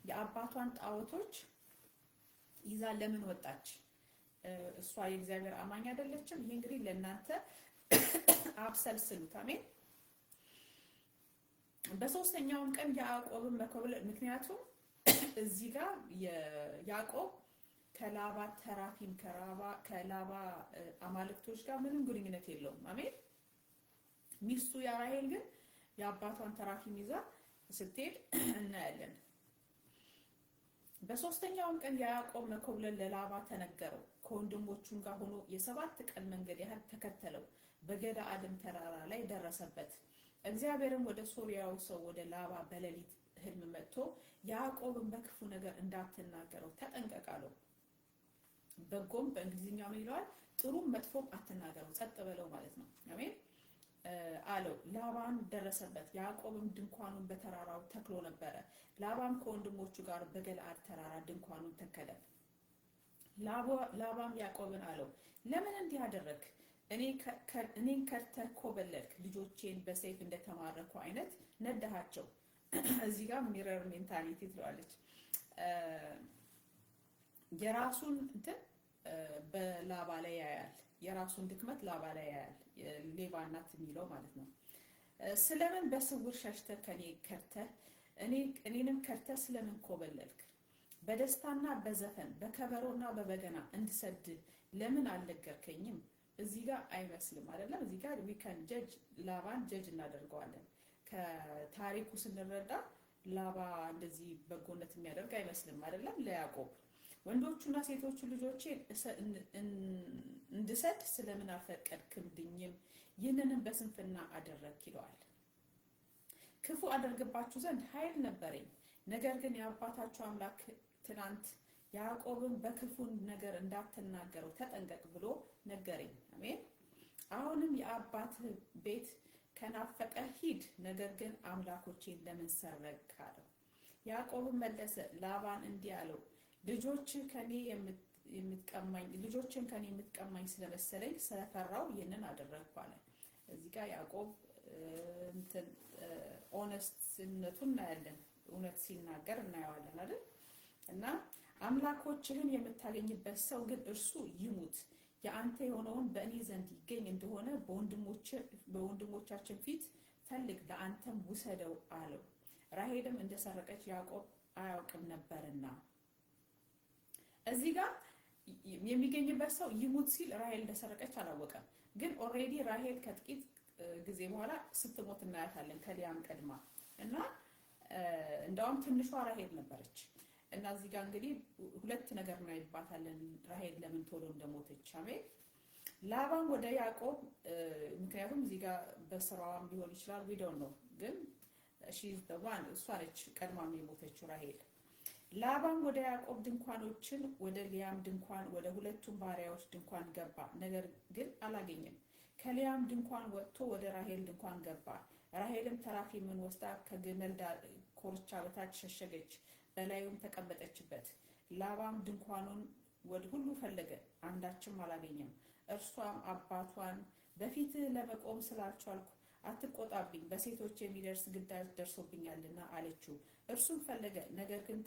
Speaker 1: የአባቷን ጣዖቶች ይዛ ለምን ወጣች? እሷ የእግዚአብሔር አማኝ አይደለችም? ይሄ እንግዲህ ለእናንተ አብሰልስሉት። አሜን። በሶስተኛውም ቀን ያዕቆብን መኮብለል፣ ምክንያቱም እዚህ ጋር ያዕቆብ ከላባ ተራፊም ከላባ አማልክቶች ጋር ምንም ግንኙነት የለውም። አሜን። ሚስቱ ያራሄል ግን የአባቷን ተራፊም ይዛ ስትሄድ እናያለን። በሶስተኛውም ቀን ያዕቆብ መኮብለል ለላባ ተነገረው። ከወንድሞቹም ጋር ሆኖ የ7 ቀን መንገድ ያህል ተከተለው፣ በገለዓድም ተራራ ላይ ደረሰበት። እግዚአብሔርም ወደ ሶርያው ሰው ወደ ላባ በሌሊት ህልም መጥቶ ያዕቆብን በክፉ ነገር እንዳትናገረው ተጠንቀቅ አለው። በጎም በእንግሊዝኛው ይለዋል፣ ጥሩም መጥፎም አትናገረው፣ ጸጥ በለው ማለት ነው። አሜን አለው። ላባን ደረሰበት። ያዕቆብም ድንኳኑን በተራራው ተክሎ ነበረ። ላባም ከወንድሞቹ ጋር በገለዓድ ተራራ ድንኳኑን ተከለ። ላባም ያዕቆብን አለው፣ ለምን እንዲህ አደረግህ? እኔን ከድተህ ኮበለልክ፣ ልጆቼን በሰይፍ እንደተማረኩ አይነት ነዳሃቸው። እዚህ ጋር ሚረር ሜንታሊቲ ትለዋለች። የራሱን እንትን በላባ ላይ ያያል፣ የራሱን ድክመት ላባ ላይ ያያል። ሌባ እናት የሚለው ማለት ነው። ስለምን በስውር ሸሽተህ ከኔ ከድተህ እኔንም ከድተህ ስለምን ኮበለልክ? በደስታና በዘፈን በከበሮና በበገና እንድሰድ ለምን አልነገርከኝም? እዚህ ጋር አይመስልም አይደለም። እዚህ ጋር we can judge ላባን ጀጅ እናደርገዋለን። ከታሪኩ ስንረዳ ላባ እንደዚህ በጎነት የሚያደርግ አይመስልም አይደለም። ለያዕቆብ ወንዶቹና ሴቶቹ ልጆቼ እንድሰድ ስለምን አልፈቀድክልኝም? ይህንንም በስንፍና አደረግክ ይለዋል። ክፉ አደርግባችሁ ዘንድ ኃይል ነበረኝ፣ ነገር ግን የአባታችሁ አምላክ ትናንት ያዕቆብን በክፉ ነገር እንዳትናገረው ተጠንቀቅ ብሎ ነገረኝ። አሜን። አሁንም የአባት ቤት ከናፈቀ ሂድ፣ ነገር ግን አምላኮቼን ለምን ሰረቅህ አለው። ያዕቆብን መለሰ፣ ላባን እንዲህ አለው፣ ልጆችን ከኔ የምትቀማኝ ስለመሰለኝ ስለፈራው ይህንን አደረግኩ አለ። እዚህ ጋር ያዕቆብ ኦነስትነቱን እናያለን። እውነት ሲናገር እናየዋለን አይደል? እና አምላኮችህን የምታገኝበት ሰው ግን እርሱ ይሙት፣ የአንተ የሆነውን በእኔ ዘንድ ይገኝ እንደሆነ በወንድሞቻችን ፊት ፈልግ፣ ለአንተም ውሰደው አለው። ራሔልም እንደሰረቀች ያዕቆብ አያውቅም ነበርና። እዚህ ጋር የሚገኝበት ሰው ይሙት ሲል ራሔል እንደሰረቀች አላወቀም። ግን ኦልሬዲ ራሔል ከጥቂት ጊዜ በኋላ ስትሞት እናያታለን ከሊያም ቀድማ እና እንደውም ትንሿ ራሔል ነበረች። እና እዚህ ጋር እንግዲህ ሁለት ነገር እናይባታለን ራሔል ለምን ቶሎ እንደሞተች። አሜን። ላባም ወደ ያዕቆብ ምክንያቱም እዚህ ጋር በስራዋም ሊሆን ይችላል ዊዶን ነው፣ ግን እሷ ነች ቀድማም የሞተችው ራሔል። ላባም ወደ ያዕቆብ ድንኳኖችን ወደ ሊያም ድንኳን ወደ ሁለቱም ባሪያዎች ድንኳን ገባ፣ ነገር ግን አላገኘም። ከሊያም ድንኳን ወጥቶ ወደ ራሔል ድንኳን ገባ። ራሔልም ተራፊምን ወስዳ ከግመል ኮርቻ በታች ሸሸገች፣ በላዩም ተቀመጠችበት። ላባም ድንኳኑን ወደ ሁሉ ፈለገ፣ አንዳችም አላገኘም። እርሷም አባቷን በፊትህ ለመቆም ስላልቻልኩ አትቆጣብኝ፣ በሴቶች የሚደርስ ግዳጅ ደርሶብኛልና አለችው። እርሱም ፈለገ፣ ነገር ግን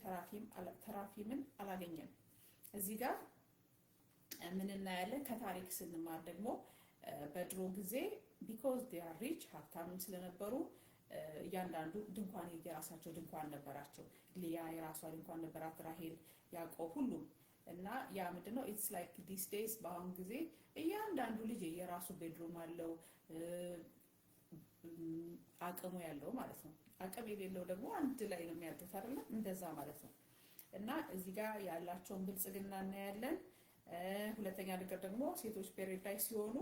Speaker 1: ተራፊምን አላገኘም። እዚህ ጋር ምን እናያለን? ከታሪክ ስንማር ደግሞ በድሮ ጊዜ ቢኮዝ ዴይ አር ሪች ሀብታምም ስለነበሩ እያንዳንዱ ድንኳን የራሳቸው ድንኳን ነበራቸው። ሊያ የራሷ ድንኳን ነበራት፣ ራሔል፣ ያዕቆብ፣ ሁሉም እና ያ ምንድነው ኢትስ ላይክ ዲስ ዴይስ በአሁን ጊዜ እያንዳንዱ ልጅ የራሱ ቤድሩም አለው፣ አቅሙ ያለው ማለት ነው። አቅም የሌለው ደግሞ አንድ ላይ ነው የሚያድሩት አይደል? እንደዛ ማለት ነው። እና እዚህ ጋር ያላቸውን ብልጽግና እናያለን። ሁለተኛ ነገር ደግሞ ሴቶች ፔሬድ ላይ ሲሆኑ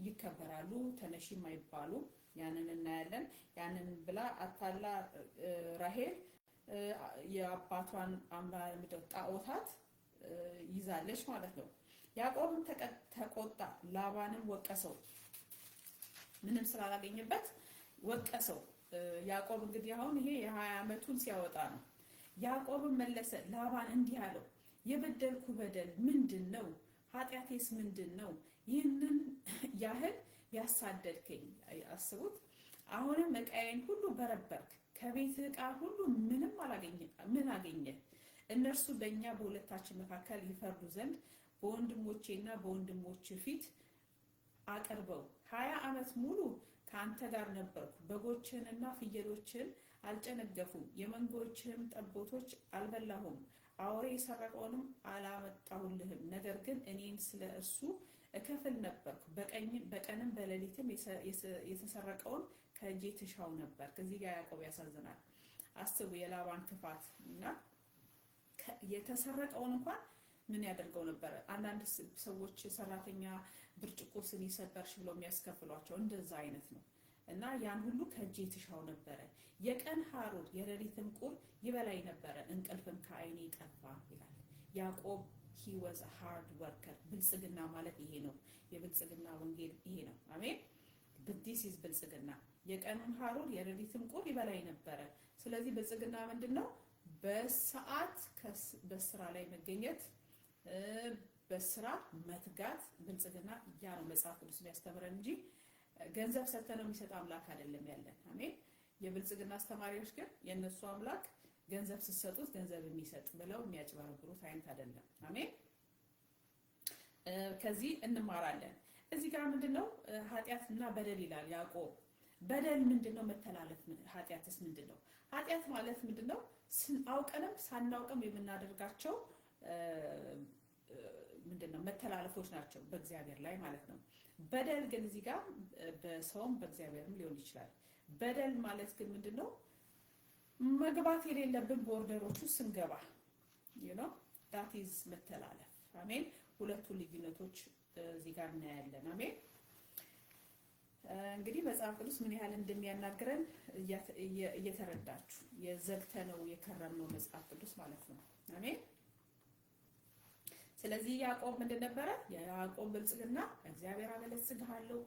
Speaker 1: ይከበራሉ፣ ተነሺም አይባሉ፣ ያንን እናያለን። ያንን ብላ አታላ ራሔል የአባቷን ጣዖታት ይዛለች ማለት ነው። ያዕቆብም ተቆጣ፣ ላባንም ወቀሰው፣ ምንም ስላላገኘበት ወቀሰው። ያዕቆብ እንግዲህ አሁን ይሄ የ20 ዓመቱን ሲያወጣ ነው። ያዕቆብም መለሰ ላባን እንዲህ አለው፣ የበደልኩ በደል ምንድን ነው? ኃጢአቴስ ምንድን ነው? ይህንን ያህል ያሳደድከኝ። አስቡት። አሁንም ዕቃዬን ሁሉ በረበርክ፣ ከቤት ዕቃ ሁሉ ምንም ምን አገኘህ? እነርሱ በእኛ በሁለታችን መካከል ይፈርዱ ዘንድ በወንድሞቼና በወንድሞች ፊት አቅርበው። 20 ዓመት ሙሉ ከአንተ ጋር ነበርኩ፣ በጎችህንና ፍየሎችህን አልጨነገፉም፣ የመንጎችህም ጠቦቶች አልበላሁም፣ አውሬ የሰረቀውንም አላመጣሁልህም። ነገር ግን እኔን ስለ እርሱ እከፍል ነበርኩ፣ በቀንም በሌሊትም የተሰረቀውን ከእጄ ትሻው ነበር። ከዚህ ጋር ያዕቆብ ያሳዝናል። አስቡ የላባን ክፋት እና የተሰረቀውን እንኳን ምን ያደርገው ነበር? አንዳንድ ሰዎች ሰራተኛ ብርጭቆ ስኒ ሰበርሽ ብለው የሚያስከፍሏቸው እንደዛ አይነት ነው። እና ያን ሁሉ ከእጄ ትሻው ነበረ፣ የቀን ሐሩር የሌሊትም ቁር ይበላኝ ነበረ፣ እንቅልፍም ከዓይኔ ጠፋ ይላል ያዕቆብ። he was a hard worker። ብልጽግና ማለት ይሄ ነው። የብልጽግና ወንጌል ይሄ ነው። አሜን። this is ብልጽግና። የቀኑን ሐሩር የሌሊትም ቁር ይበላኝ ነበረ። ስለዚህ ብልጽግና ምንድነው? በሰዓት በስራ ላይ መገኘት፣ በስራ መትጋት ብልጽግና ያ ነው መጽሐፍ ቅዱስ የሚያስተምረን እንጂ ገንዘብ ሰጥተን የሚሰጥ አምላክ አይደለም ያለን። አሜን። የብልጽግና አስተማሪዎች ግን የነሱ አምላክ ገንዘብ ሲሰጡት ገንዘብ የሚሰጥ ብለው የሚያጭበረብሩት አይነት አይደለም። አሜን። ከዚህ እንማራለን። እዚህ ጋር ምንድነው ኃጢአትና በደል ይላል ያዕቆብ። በደል ምንድነው? መተላለፍ። ኃጢአትስ ምንድነው? ኃጢአት ማለት ምንድነው? አውቀንም ሳናውቅም የምናደርጋቸው ምንድነው? መተላለፎች ናቸው በእግዚአብሔር ላይ ማለት ነው። በደል ግን እዚህ ጋር በሰውም በእግዚአብሔርም ሊሆን ይችላል። በደል ማለት ግን ምንድነው? መግባት የሌለብን ቦርደሮቹ ስንገባ that is መተላለፍ። አሜን። ሁለቱ ልዩነቶች እዚህ ጋር እናያለን። አሜን። እንግዲህ መጽሐፍ ቅዱስ ምን ያህል እንደሚያናግረን እየተረዳችሁ የዘግተነው የከረምነው መጽሐፍ ቅዱስ ማለት ነው። አሜን። ስለዚህ ያዕቆብ ምንድን ነበረ? የያዕቆብ ብልጽግና እግዚአብሔር አበለጽግሃለሁ፣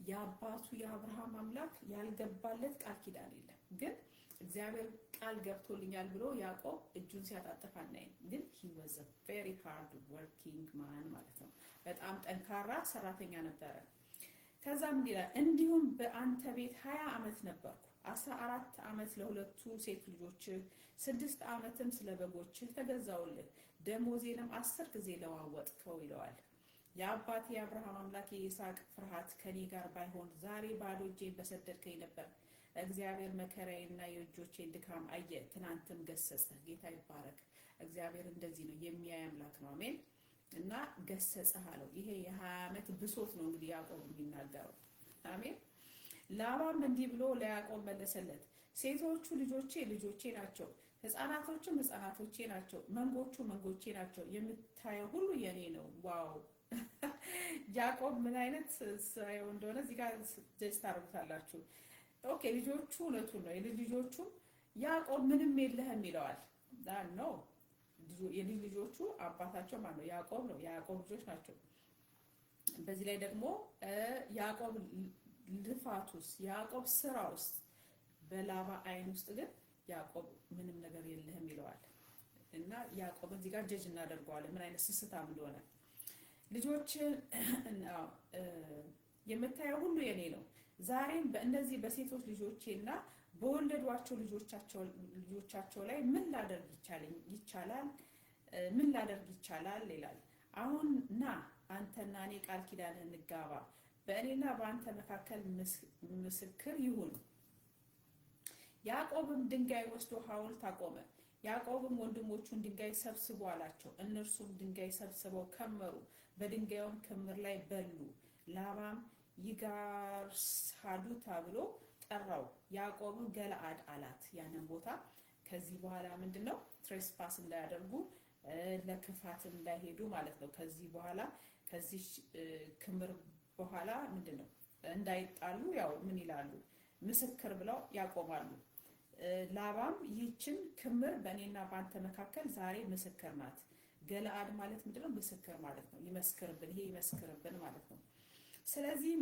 Speaker 1: የአባቱ የአብርሃም አምላክ ያልገባለት ቃል ኪዳን የለም። ግን እግዚአብሔር ቃል ገብቶልኛል ብሎ ያዕቆብ እጁን ሲያጣጥፍ አናይም። ግን he was a very hard working man ማለት ነው። በጣም ጠንካራ ሰራተኛ ነበረ። ከዛም ይላል እንዲሁም በአንተ ቤት 20 ዓመት ነበርኩ፣ 14 ዓመት ለሁለቱ ሴት ልጆች 6 ዓመትም ስለ በጎች ተገዛውልህ፣ ደሞዜንም 10 ጊዜ ለዋወጥከው ይለዋል። የአባቴ የአብርሃም አምላክ የይስሐቅ ፍርሃት ከኔ ጋር ባይሆን ዛሬ ባዶ እጄን በሰደድከኝ ነበር። እግዚአብሔር መከራዬንና የእጆቼን ድካም አየ፣ ትናንትም ገሰጸ። ጌታ ይባረክ። እግዚአብሔር እንደዚህ ነው የሚያይ አምላክ ነው። አሜን። እና ገሰጸህ አለው። ይሄ የ20 ዓመት ብሶት ነው እንግዲህ ያዕቆብ የሚናገረው። አሜን። ላባም እንዲህ ብሎ ለያዕቆብ መለሰለት፣ ሴቶቹ ልጆቼ ልጆቼ ናቸው፣ ሕፃናቶቹም ሕፃናቶቼ ናቸው፣ መንጎቹ መንጎቼ ናቸው። የምታየው ሁሉ የኔ ነው። ዋው! ያዕቆብ ምን አይነት ሰው እንደሆነ እዚህ ጋር ጀስት ታርጉታላችሁ። ኦኬ፣ ልጆቹ እውነቱን ነው። የልጅ ልጆቹ ያዕቆብ ምንም የለህም ይለዋል። ነው የልጅ ልጆቹ አባታቸው ማን ነው? ያዕቆብ ነው። ያዕቆብ ልጆች ናቸው። በዚህ ላይ ደግሞ ያዕቆብ ልፋት ውስጥ፣ ያዕቆብ ስራ ውስጥ፣ በላባ አይን ውስጥ ግን ያዕቆብ ምንም ነገር የለህም ይለዋል። እና ያዕቆብ እዚህ ጋር ጀጅ እናደርገዋለን ምን አይነት ስስታም እንደሆነ። ልጆች የምታየው ሁሉ የኔ ነው። ዛሬም በእነዚህ በሴቶች ልጆቼና በወለዷቸው ልጆቻቸው ላይ ምን ላደርግ ይቻላል? ምን ላደርግ ይቻላል ይላል። አሁን ና አንተና እኔ ቃል ኪዳን እንጋባ፣ በእኔና በአንተ መካከል ምስክር ይሁን። ያዕቆብም ድንጋይ ወስዶ ሐውልት አቆመ። ያዕቆብም ወንድሞቹን ድንጋይ ሰብስቡ አላቸው። እነርሱም ድንጋይ ሰብስበው ከመሩ፣ በድንጋዩም ክምር ላይ በሉ። ላባም ይጋርሳዱታ ብሎ ጠራው። ያዕቆብም ገለአድ አላት ያንን ቦታ። ከዚህ በኋላ ምንድነው ትሬስፓስ እንዳያደርጉ ለክፋት እንዳይሄዱ ማለት ነው። ከዚህ በኋላ ከዚህ ክምር በኋላ ምንድነው እንዳይጣሉ ያው ምን ይላሉ? ምስክር ብለው ያቆማሉ። ላባም ይህችን ክምር በእኔና በአንተ መካከል ዛሬ ምስክር ናት። ገለአድ ማለት ምንድነው? ምስክር ማለት ነው። ይመስክርብን፣ ይሄ ይመስክርብን ማለት ነው። ስለዚህ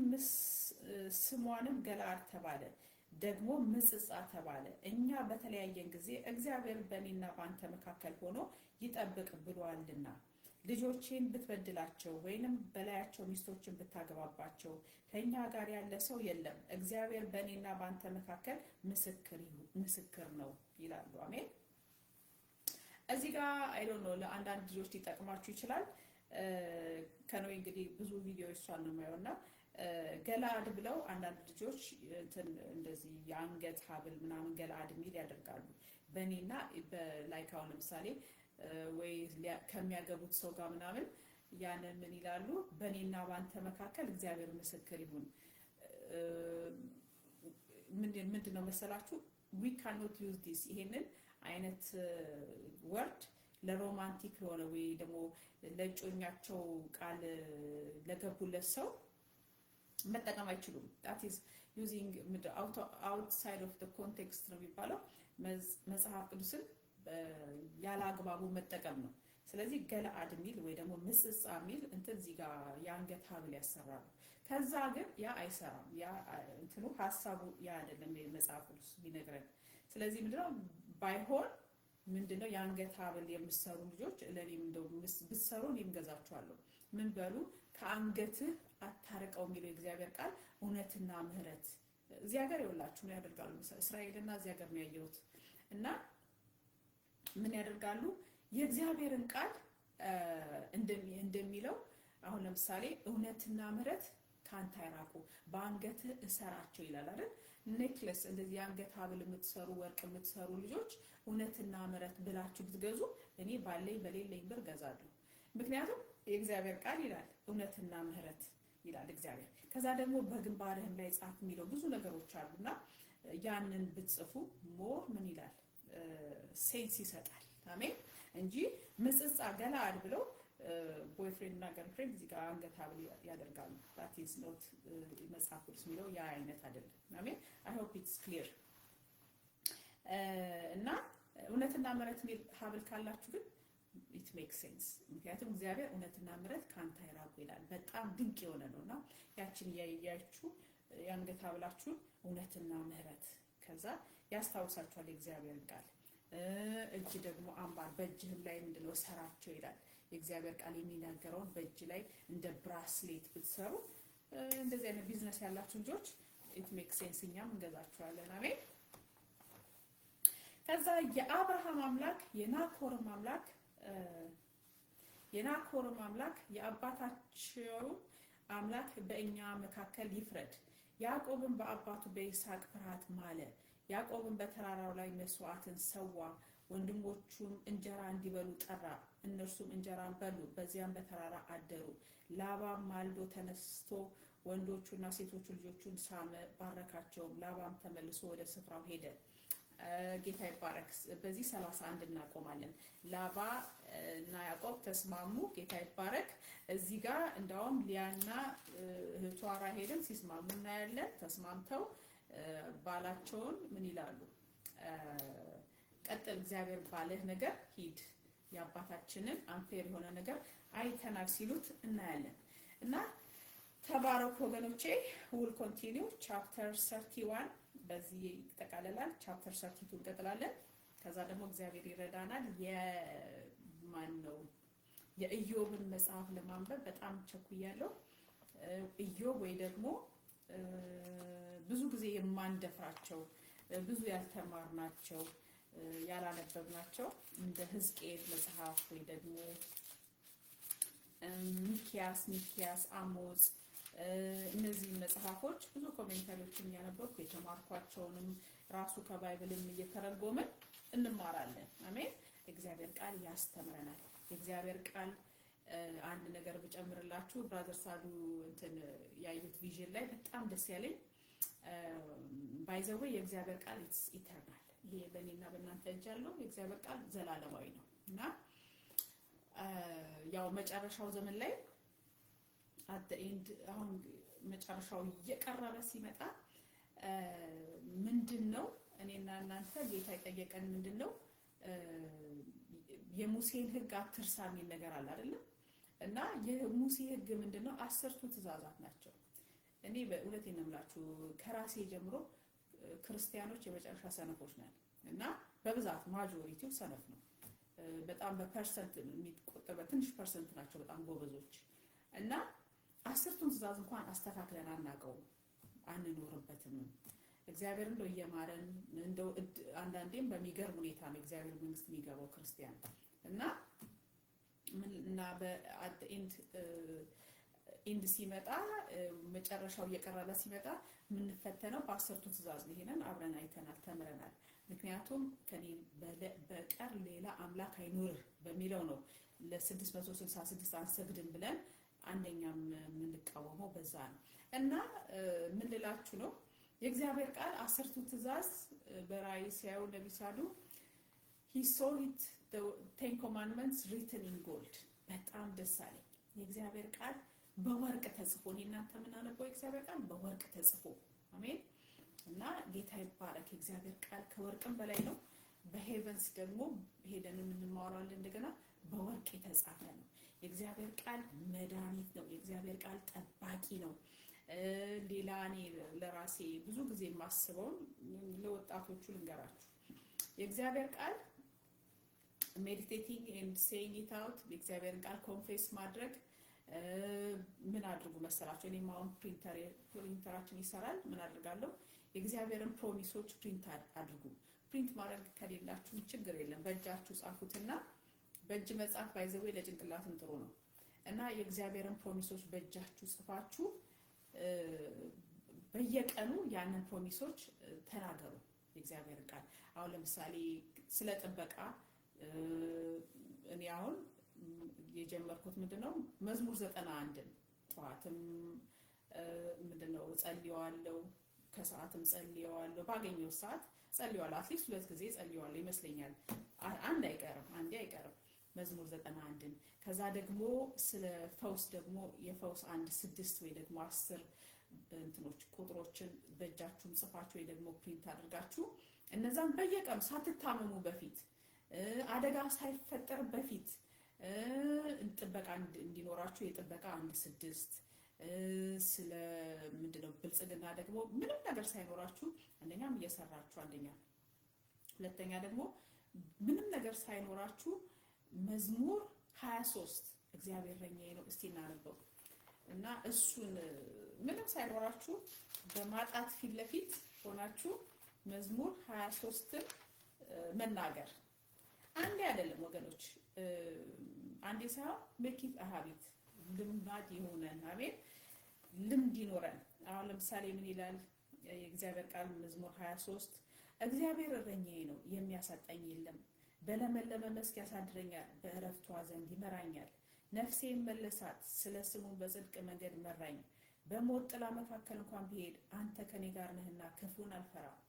Speaker 1: ስሟንም ገለአድ ተባለ፣ ደግሞ ምጽጻ ተባለ። እኛ በተለያየን ጊዜ እግዚአብሔር በእኔና በአንተ መካከል ሆኖ ይጠብቅ ብሏልና። ልጆቼን ብትበድላቸው ወይንም በላያቸው ሚስቶችን ብታገባባቸው ከእኛ ጋር ያለ ሰው የለም፣ እግዚአብሔር በእኔና በአንተ መካከል ምስክር ነው ይላሉ። አሜን። እዚህ ጋር አይ ዶንት ኖ ለአንዳንድ ልጆች ሊጠቅማችሁ ይችላል። ከነው እንግዲህ ብዙ ቪዲዮዎች እሷን ነው የማየውና ገለአድ ብለው አንዳንድ ልጆች እንደዚህ የአንገት ሀብል ምናምን ገለአድ የሚል ያደርጋሉ። በእኔና በላይካውን ለምሳሌ ወይ ከሚያገቡት ሰው ጋር ምናምን ያንን ምን ይላሉ? በእኔና በአንተ መካከል እግዚአብሔር ምስክር ይሁን። ምንድነው መሰላችሁ? we cannot use this ይሄንን አይነት ወርድ ለሮማንቲክ የሆነ ወይ ደግሞ ለጮኛቸው ቃል ለገቡለት ሰው መጠቀም አይችሉም። that is using outside of the context ነው የሚባለው። መጽሐፍ ቅዱስን ያለ አግባቡ መጠቀም ነው። ስለዚህ ገለአድ ሚል ወይ ደግሞ ምጽጻ ሚል እዚህ ጋር የአንገት ሀብል ያሰራሉ። ከዛ ግን ያ አይሰራም። ያ ሐሳቡ ያ አይደለም መጽሐፍ ቅዱስ ቢነግረን። ስለዚህ ምንድነው ባይሆን ምንድነው የአንገት ሀብል የምትሰሩ ልጆች ለኔም እንደው ብትሰሩ እኔም ገዛችኋለሁ። ምን በሉ ከአንገትህ አታርቀው የሚለው የእግዚአብሔር ቃል እውነትና ምህረት እዚህ ሀገር ይወላችሁ ነው ያደርጋሉ። እስራኤልና እዚህ ሀገር ነው ያየሁት። እና ምን ያደርጋሉ? የእግዚአብሔርን ቃል እንደሚለው አሁን ለምሳሌ እውነትና ምህረት ካንተ አይራቁ በአንገትህ እሰራቸው ይላል አይደል? ኔክለስ እንደዚህ የአንገት ሀብል የምትሰሩ ወርቅ የምትሰሩ ልጆች እውነትና ምህረት ብላችሁ ብትገዙ እኔ ባለኝ በሌለኝ ብር ገዛለሁ። ምክንያቱም የእግዚአብሔር ቃል ይላል እውነትና ምህረት ይላል እግዚአብሔር። ከዛ ደግሞ በግንባርህም ላይ ጻፍ የሚለው ብዙ ነገሮች አሉና ያንን ብትጽፉ ሞር ምን ይላል ሴንስ ይሰጣል። አሜን። እንጂ ምጽጻ ገለአድ ብለው ቦይፍሬንድ እና ገርልፍሬንድ እዚህ ጋር አንገት ሀብል ያደርጋሉ። that is not መጽሐፍ ቅዱስ የሚለው ያ አይነት አይደለም። አሜን። I hope it's clear። እና እውነትና ምህረት የሚል ሀብል ካላችሁ ግን it makes sense። ምክንያቱም እግዚአብሔር እውነትና ምህረት ካንተ አይራቁ ይላል። በጣም ድንቅ የሆነ ነውና ያችን ያያችሁ የአንገት ሀብላችሁን እውነትና ምህረት ከዛ ያስታውሳችኋል የእግዚአብሔር ቃል። እጅ ደግሞ አምባር በእጅህም ላይ ምንድነው ሰራቸው ይላል የእግዚአብሔር ቃል የሚናገረውን በእጅ ላይ እንደ ብራስሌት ብትሰሩ እንደዚህ አይነት ቢዝነስ ያላችሁ ልጆች it makes sense። እኛም እንገዛችኋለን። አሜን። ከዛ የአብርሃም አምላክ የናኮርም አምላክ የአባታቸው አምላክ በእኛ መካከል ይፍረድ። ያዕቆብም በአባቱ በይስሐቅ ፍርሃት ማለ። ያዕቆብም በተራራው ላይ መስዋዕትን ሰዋ፣ ወንድሞቹም እንጀራ እንዲበሉ ጠራ። እነርሱም እንጀራን በሉ፣ በዚያም በተራራ አደሩ። ላባም ማልዶ ተነስቶ ወንዶቹና ሴቶቹ ልጆቹን ሳመ፣ ባረካቸውም። ላባም ተመልሶ ወደ ስፍራው ሄደ። ጌታ ይባረክ። በዚህ 31 እናቆማለን። ላባ እና ያዕቆብ ተስማሙ። ጌታ ይባረክ። እዚህ ጋር እንዳውም ሊያና እህቷ ራሄልም ሲስማሙ እናያለን። ተስማምተው ባላቸውን ምን ይላሉ? ቀጥል፣ እግዚአብሔር ባለህ ነገር ሂድ፣ የአባታችንን አንፌር የሆነ ነገር አይተናል ሲሉት እናያለን። እና ተባረኩ ወገኖቼ። ዊል ኮንቲኒው ቻፕተር 31 በዚህ ይጠቃለላል። ቻፕተር 32 እንቀጥላለን። ከዛ ደግሞ እግዚአብሔር ይረዳናል። የኢዮብን መጽሐፍ ለማንበብ በጣም ቸኩያለሁ። ኢዮብ ወይ ደግሞ ብዙ ጊዜ የማንደፍራቸው ብዙ ያልተማርናቸው ያላነበብናቸው እንደ ሕዝቅኤል መጽሐፍ ወይ ደግሞ ሚክያስ፣ አሞጽ እነዚህ መጽሐፎች ብዙ ኮሜንታሪዎችን ያነበብኩ የተማርኳቸውንም ራሱ ከባይብልም እየተረጎመን እንማራለን። አሜን። እግዚአብሔር ቃል ያስተምረናል። የእግዚአብሔር ቃል አንድ ነገር ብጨምርላችሁ ብራዘር ሳዱ እንትን ያዩት ቪዥን ላይ በጣም ደስ ያለኝ ባይዘው የእግዚአብሔር ቃል ኢተርናል። ይሄ በእኔና በእናንተ እጅ ያለው የእግዚአብሔር ቃል ዘላለማዊ ነው እና ያው መጨረሻው ዘመን ላይ at the end አሁን መጨረሻው እየቀረበ ሲመጣ ምንድነው እኔና እናንተ ጌታ የጠየቀን ምንድነው የሙሴን ሕግ አትርሳ የሚል ነገር አለ አይደል? እና የሙሴ ሕግ ምንድነው? 10ቱ ትእዛዛት ናቸው። እኔ በእውነት የነምላችሁ ከራሴ ጀምሮ ክርስቲያኖች የመጨረሻ ሰነፎች ነን እና በብዛት ማጆሪቲው ሰነፍ ነው። በጣም በፐርሰንት የሚቆጠር በትንሽ ፐርሰንት ናቸው በጣም ጎበዞች እና 10ቱን ትእዛዝ እንኳን አስተካክለን አናውቀውም፣ አንኖርበትም። እግዚአብሔር እንደው እየማረን እንደው አንዳንዴም በሚገርም ሁኔታ ነው እግዚአብሔር መንግስት የሚገባው ክርስቲያን እና በአት ኢንድ ሲመጣ መጨረሻው እየቀረበ ሲመጣ የምንፈተነው በ10ቱ ትእዛዝ ነው። ይሄንን አብረን አይተናል፣ ተምረናል። ምክንያቱም ከኔ በቀር ሌላ አምላክ አይኖር በሚለው ነው ለ666 አንሰግድም ብለን አንደኛም የምንቃወመው በዛ ነው። እና ምን ልላችሁ ነው የእግዚአብሔር ቃል 10ቱ ትእዛዝ በራእይ ሲያዩ ነብይ ሳዱ he saw it the 10 commandments written in gold። በጣም ደስ አለኝ። የእግዚአብሔር ቃል በወርቅ ተጽፎ እናንተ ምን አነበው? የእግዚአብሔር ቃል በወርቅ ተጽፎ አሜን። እና ጌታ ይባረክ። የእግዚአብሔር ቃል ከወርቅም በላይ ነው። በሄቨንስ ደግሞ ሄደን እንማራለን። እንደገና በወርቅ የተጻፈ ነው። የእግዚአብሔር ቃል መድኃኒት ነው። የእግዚአብሔር ቃል ጠባቂ ነው። ሌላ እኔ ለራሴ ብዙ ጊዜ የማስበው ለወጣቶቹ ልንገራችሁ። የእግዚአብሔር ቃል ሜዲቴቲንግ ኤንድ ሴይንግ ኢት አውት የእግዚአብሔር ቃል ኮንፌስ ማድረግ ምን አድርጉ መሰላችሁ? እኔ ማውን ፕሪንተራችን ይሰራል። ምን አድርጋለሁ? የእግዚአብሔርን ፕሮሚሶች ፕሪንት አድርጉ። ፕሪንት ማድረግ ከሌላችሁ ችግር የለም፣ በእጃችሁ ጻፉትና በእጅ መጻፍ ባይዘው ለጭንቅላትም ጥሩ ነው እና የእግዚአብሔርን ፕሮሚሶች በእጃችሁ ጽፋችሁ በየቀኑ ያንን ፕሮሚሶች ተናገሩ። የእግዚአብሔር ቃል አሁን ለምሳሌ ስለ ጥበቃ እኔ አሁን የጀመርኩት ምንድነው መዝሙር 91 ጧትም ምንድነው ጸልየዋለሁ፣ ከሰዓትም ጸልየዋለሁ፣ ባገኘው ሰዓት ጸልየዋለሁ። አትሊስት 2 ጊዜ ጸልየዋለሁ ይመስለኛል። አንዴ አይቀርም መዝሙር 91። ከዛ ደግሞ ስለ ፈውስ ደግሞ የፈውስ 1:6 ወይ ደግሞ 10 እንትኖች ቁጥሮችን በእጃችሁ ጽፋችሁ ወይ ደግሞ ፕሪንት አድርጋችሁ እነዛን በየቀኑ ሳትታመሙ በፊት አደጋ ሳይፈጠር በፊት ጥበቃ እንዲኖራችሁ የጥበቃ 1:6 ስለ ምንድነው ብልጽግና ደግሞ ምንም ነገር ሳይኖራችሁ አንደኛም እየሰራችሁ ሁለተኛ ደግሞ ምንም ነገር ሳይኖራችሁ መዝሙር 23 እግዚአብሔር እረኛዬ ነው እስቲ እናነበው እና እሱን ምንም ሳይኖራችሁ በማጣት ፊት ለፊት ሆናችሁ መዝሙር 23 መናገር አንዴ አይደለም ወገኖች አንዴ ሳይሆን መኪት አሃቢት ልምድ ይሆነን አሜን ልምድ ይኖረን አሁን ለምሳሌ ምን ይላል የእግዚአብሔር ቃል መዝሙር 23 እግዚአብሔር እረኛዬ ነው የሚያሳጣኝ የለም በለመለመ መስክ ያሳድረኛል በእረፍቷ ዘንድ ይመራኛል ነፍሴን መለሳት ስለ ስሙ በጽድቅ መንገድ መራኝ በሞት ጥላ መካከል እንኳን ብሄድ አንተ ከኔ ጋር ነህና ክፉን አልፈራም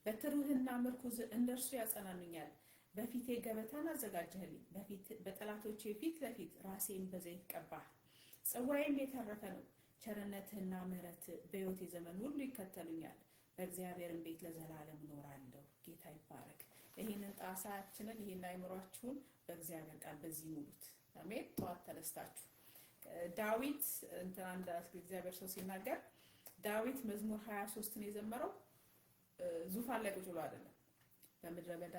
Speaker 1: በትሩህና ምርኩዝ እነርሱ ያጸናኑኛል በፊቴ ገበታን አዘጋጀህልኝ በጠላቶቼ ፊት ለፊት ራሴን በዘይት ቀባህ ጽዋዬም የተረፈ ነው ቸርነትህና ምሕረት በሕይወቴ ዘመን ሁሉ ይከተሉኛል በእግዚአብሔርም ቤት ለዘላለም እኖራለሁ ጌታ ይባረክ ይሄንን ጣሳችንን ይሄን አይምሯችሁን በእግዚአብሔር ቃል በዚህ ሙሉት አሜን ተዋት ተነስታችሁ ዳዊት እንትና እግዚአብሔር ሰው ሲናገር ዳዊት መዝሙር 23 ነው የዘመረው ዙፋን ላይ ቁጭ ብሎ አይደለም በመድረ በዳ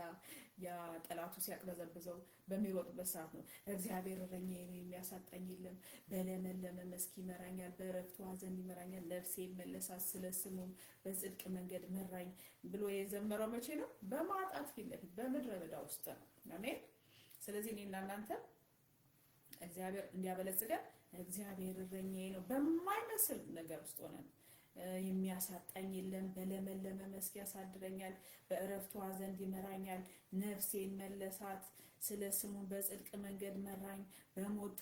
Speaker 1: ያ ጠላቱ ሲያቅበዘብዘው በሚሮጥበት ሰዓት ነው እግዚአብሔር እረኛዬ ነው የሚያሳጣኝ የለም በለመለመ መስክ ይመራኛል በእረፍቱ ዘንድ ይመራኛል ነፍሴ መለሳት ስለ ስሙ በጽድቅ መንገድ መራኝ ብሎ የዘመረው መቼ ነው በማጣት ፊት ለፊት በመድረ በዳ ውስጥ ነው አሜን ስለዚህ እኔና እናንተ እግዚአብሔር እንዲያበለጽገን እግዚአብሔር እረኛዬ ነው በማይመስል ነገር ውስጥ ሆነን የሚያሳጣኝ የለም በለመለመ መስክ ያሳድረኛል በእረፍቷ ዘንድ ይመራኛል ነፍሴን መለሳት ስለ ስሙ በጽድቅ መንገድ መራኝ በሞት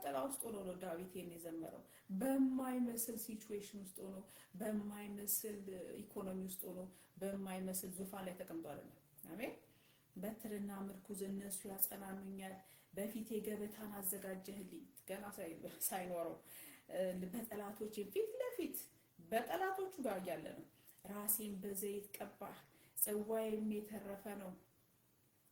Speaker 1: ጥላ ውስጥ ሆኖ ነው ዳዊት የዘመረው በማይመስል ሲቹዌሽን ውስጥ ሆኖ በማይመስል ኢኮኖሚ ውስጥ ሆኖ በማይመስል ዙፋን ላይ ተቀምጦ አይደለም አሜን በትርና ምርኩዝ እነሱ ያጸናኑኛል በፊቴ ገበታን አዘጋጀህልኝ ገና ሳይኖረው በጠላቶቼ ፊት ለፊት በጠላቶቹ ጋር ያለ ነው ራሴን በዘይት ቀባህ ጽዋዬም የተረፈ ነው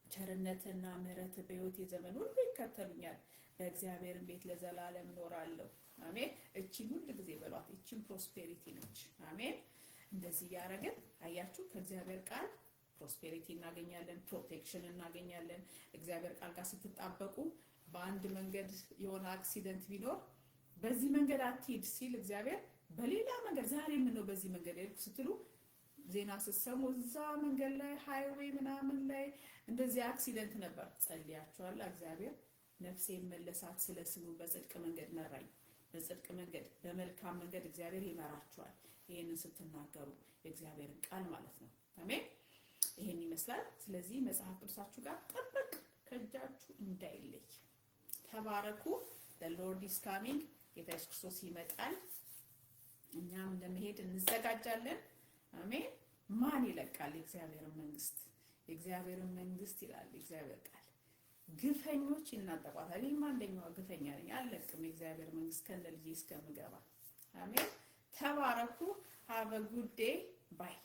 Speaker 1: ቸርነትና ምሕረት በሕይወቴ ዘመን ሁሉ ይከተሉኛል በእግዚአብሔር ቤት ለዘላለም እኖራለሁ አሜን እቺ ሁሉ ጊዜ በሏት እቺ ፕሮስፔሪቲ ነች አሜን እንደዚህ ያረጋግጥ አያችሁ ከእግዚአብሔር ቃል ፕሮስፔሪቲ እናገኛለን ፕሮቴክሽን እናገኛለን እግዚአብሔር ቃል ጋር ስትጣበቁ በአንድ መንገድ የሆነ አክሲደንት ቢኖር በዚህ መንገድ አትሂድ ሲል እግዚአብሔር በሌላ መንገድ ዛሬ ምን ነው በዚህ መንገድ ሄድኩ ስትሉ ዜና ስትሰሙ እዛ መንገድ ላይ ሃይዌይ ምናምን ላይ እንደዚህ አክሲደንት ነበር ጸልያችኋል እግዚአብሔር ነፍሴን መለሳት ስለ ስሙ በጽድቅ መንገድ መራኝ በጽድቅ መንገድ በመልካም መንገድ እግዚአብሔር ይመራችኋል ይሄንን ስትናገሩ የእግዚአብሔርን ቃል ማለት ነው አሜን ይሄን ይመስላል ስለዚህ መጽሐፍ ቅዱሳችሁ ጋር ጠብቅ ከእጃችሁ እንዳይለይ ተባረኩ the lord is coming ጌታ ኢየሱስ ክርስቶስ ይመጣል እኛም ለመሄድ እንዘጋጃለን አሜን ማን ይለቃል የእግዚአብሔርን መንግስት ይላል እግዚአብሔር ቃል ግፈኞች ይናጠቋታል ማንደኛው ግፈኛ ነኝ አለቅም የእግዚአብሔር መንግስት ከነልጄ እስከምገባ አሜን ተባረኩ have a good day bye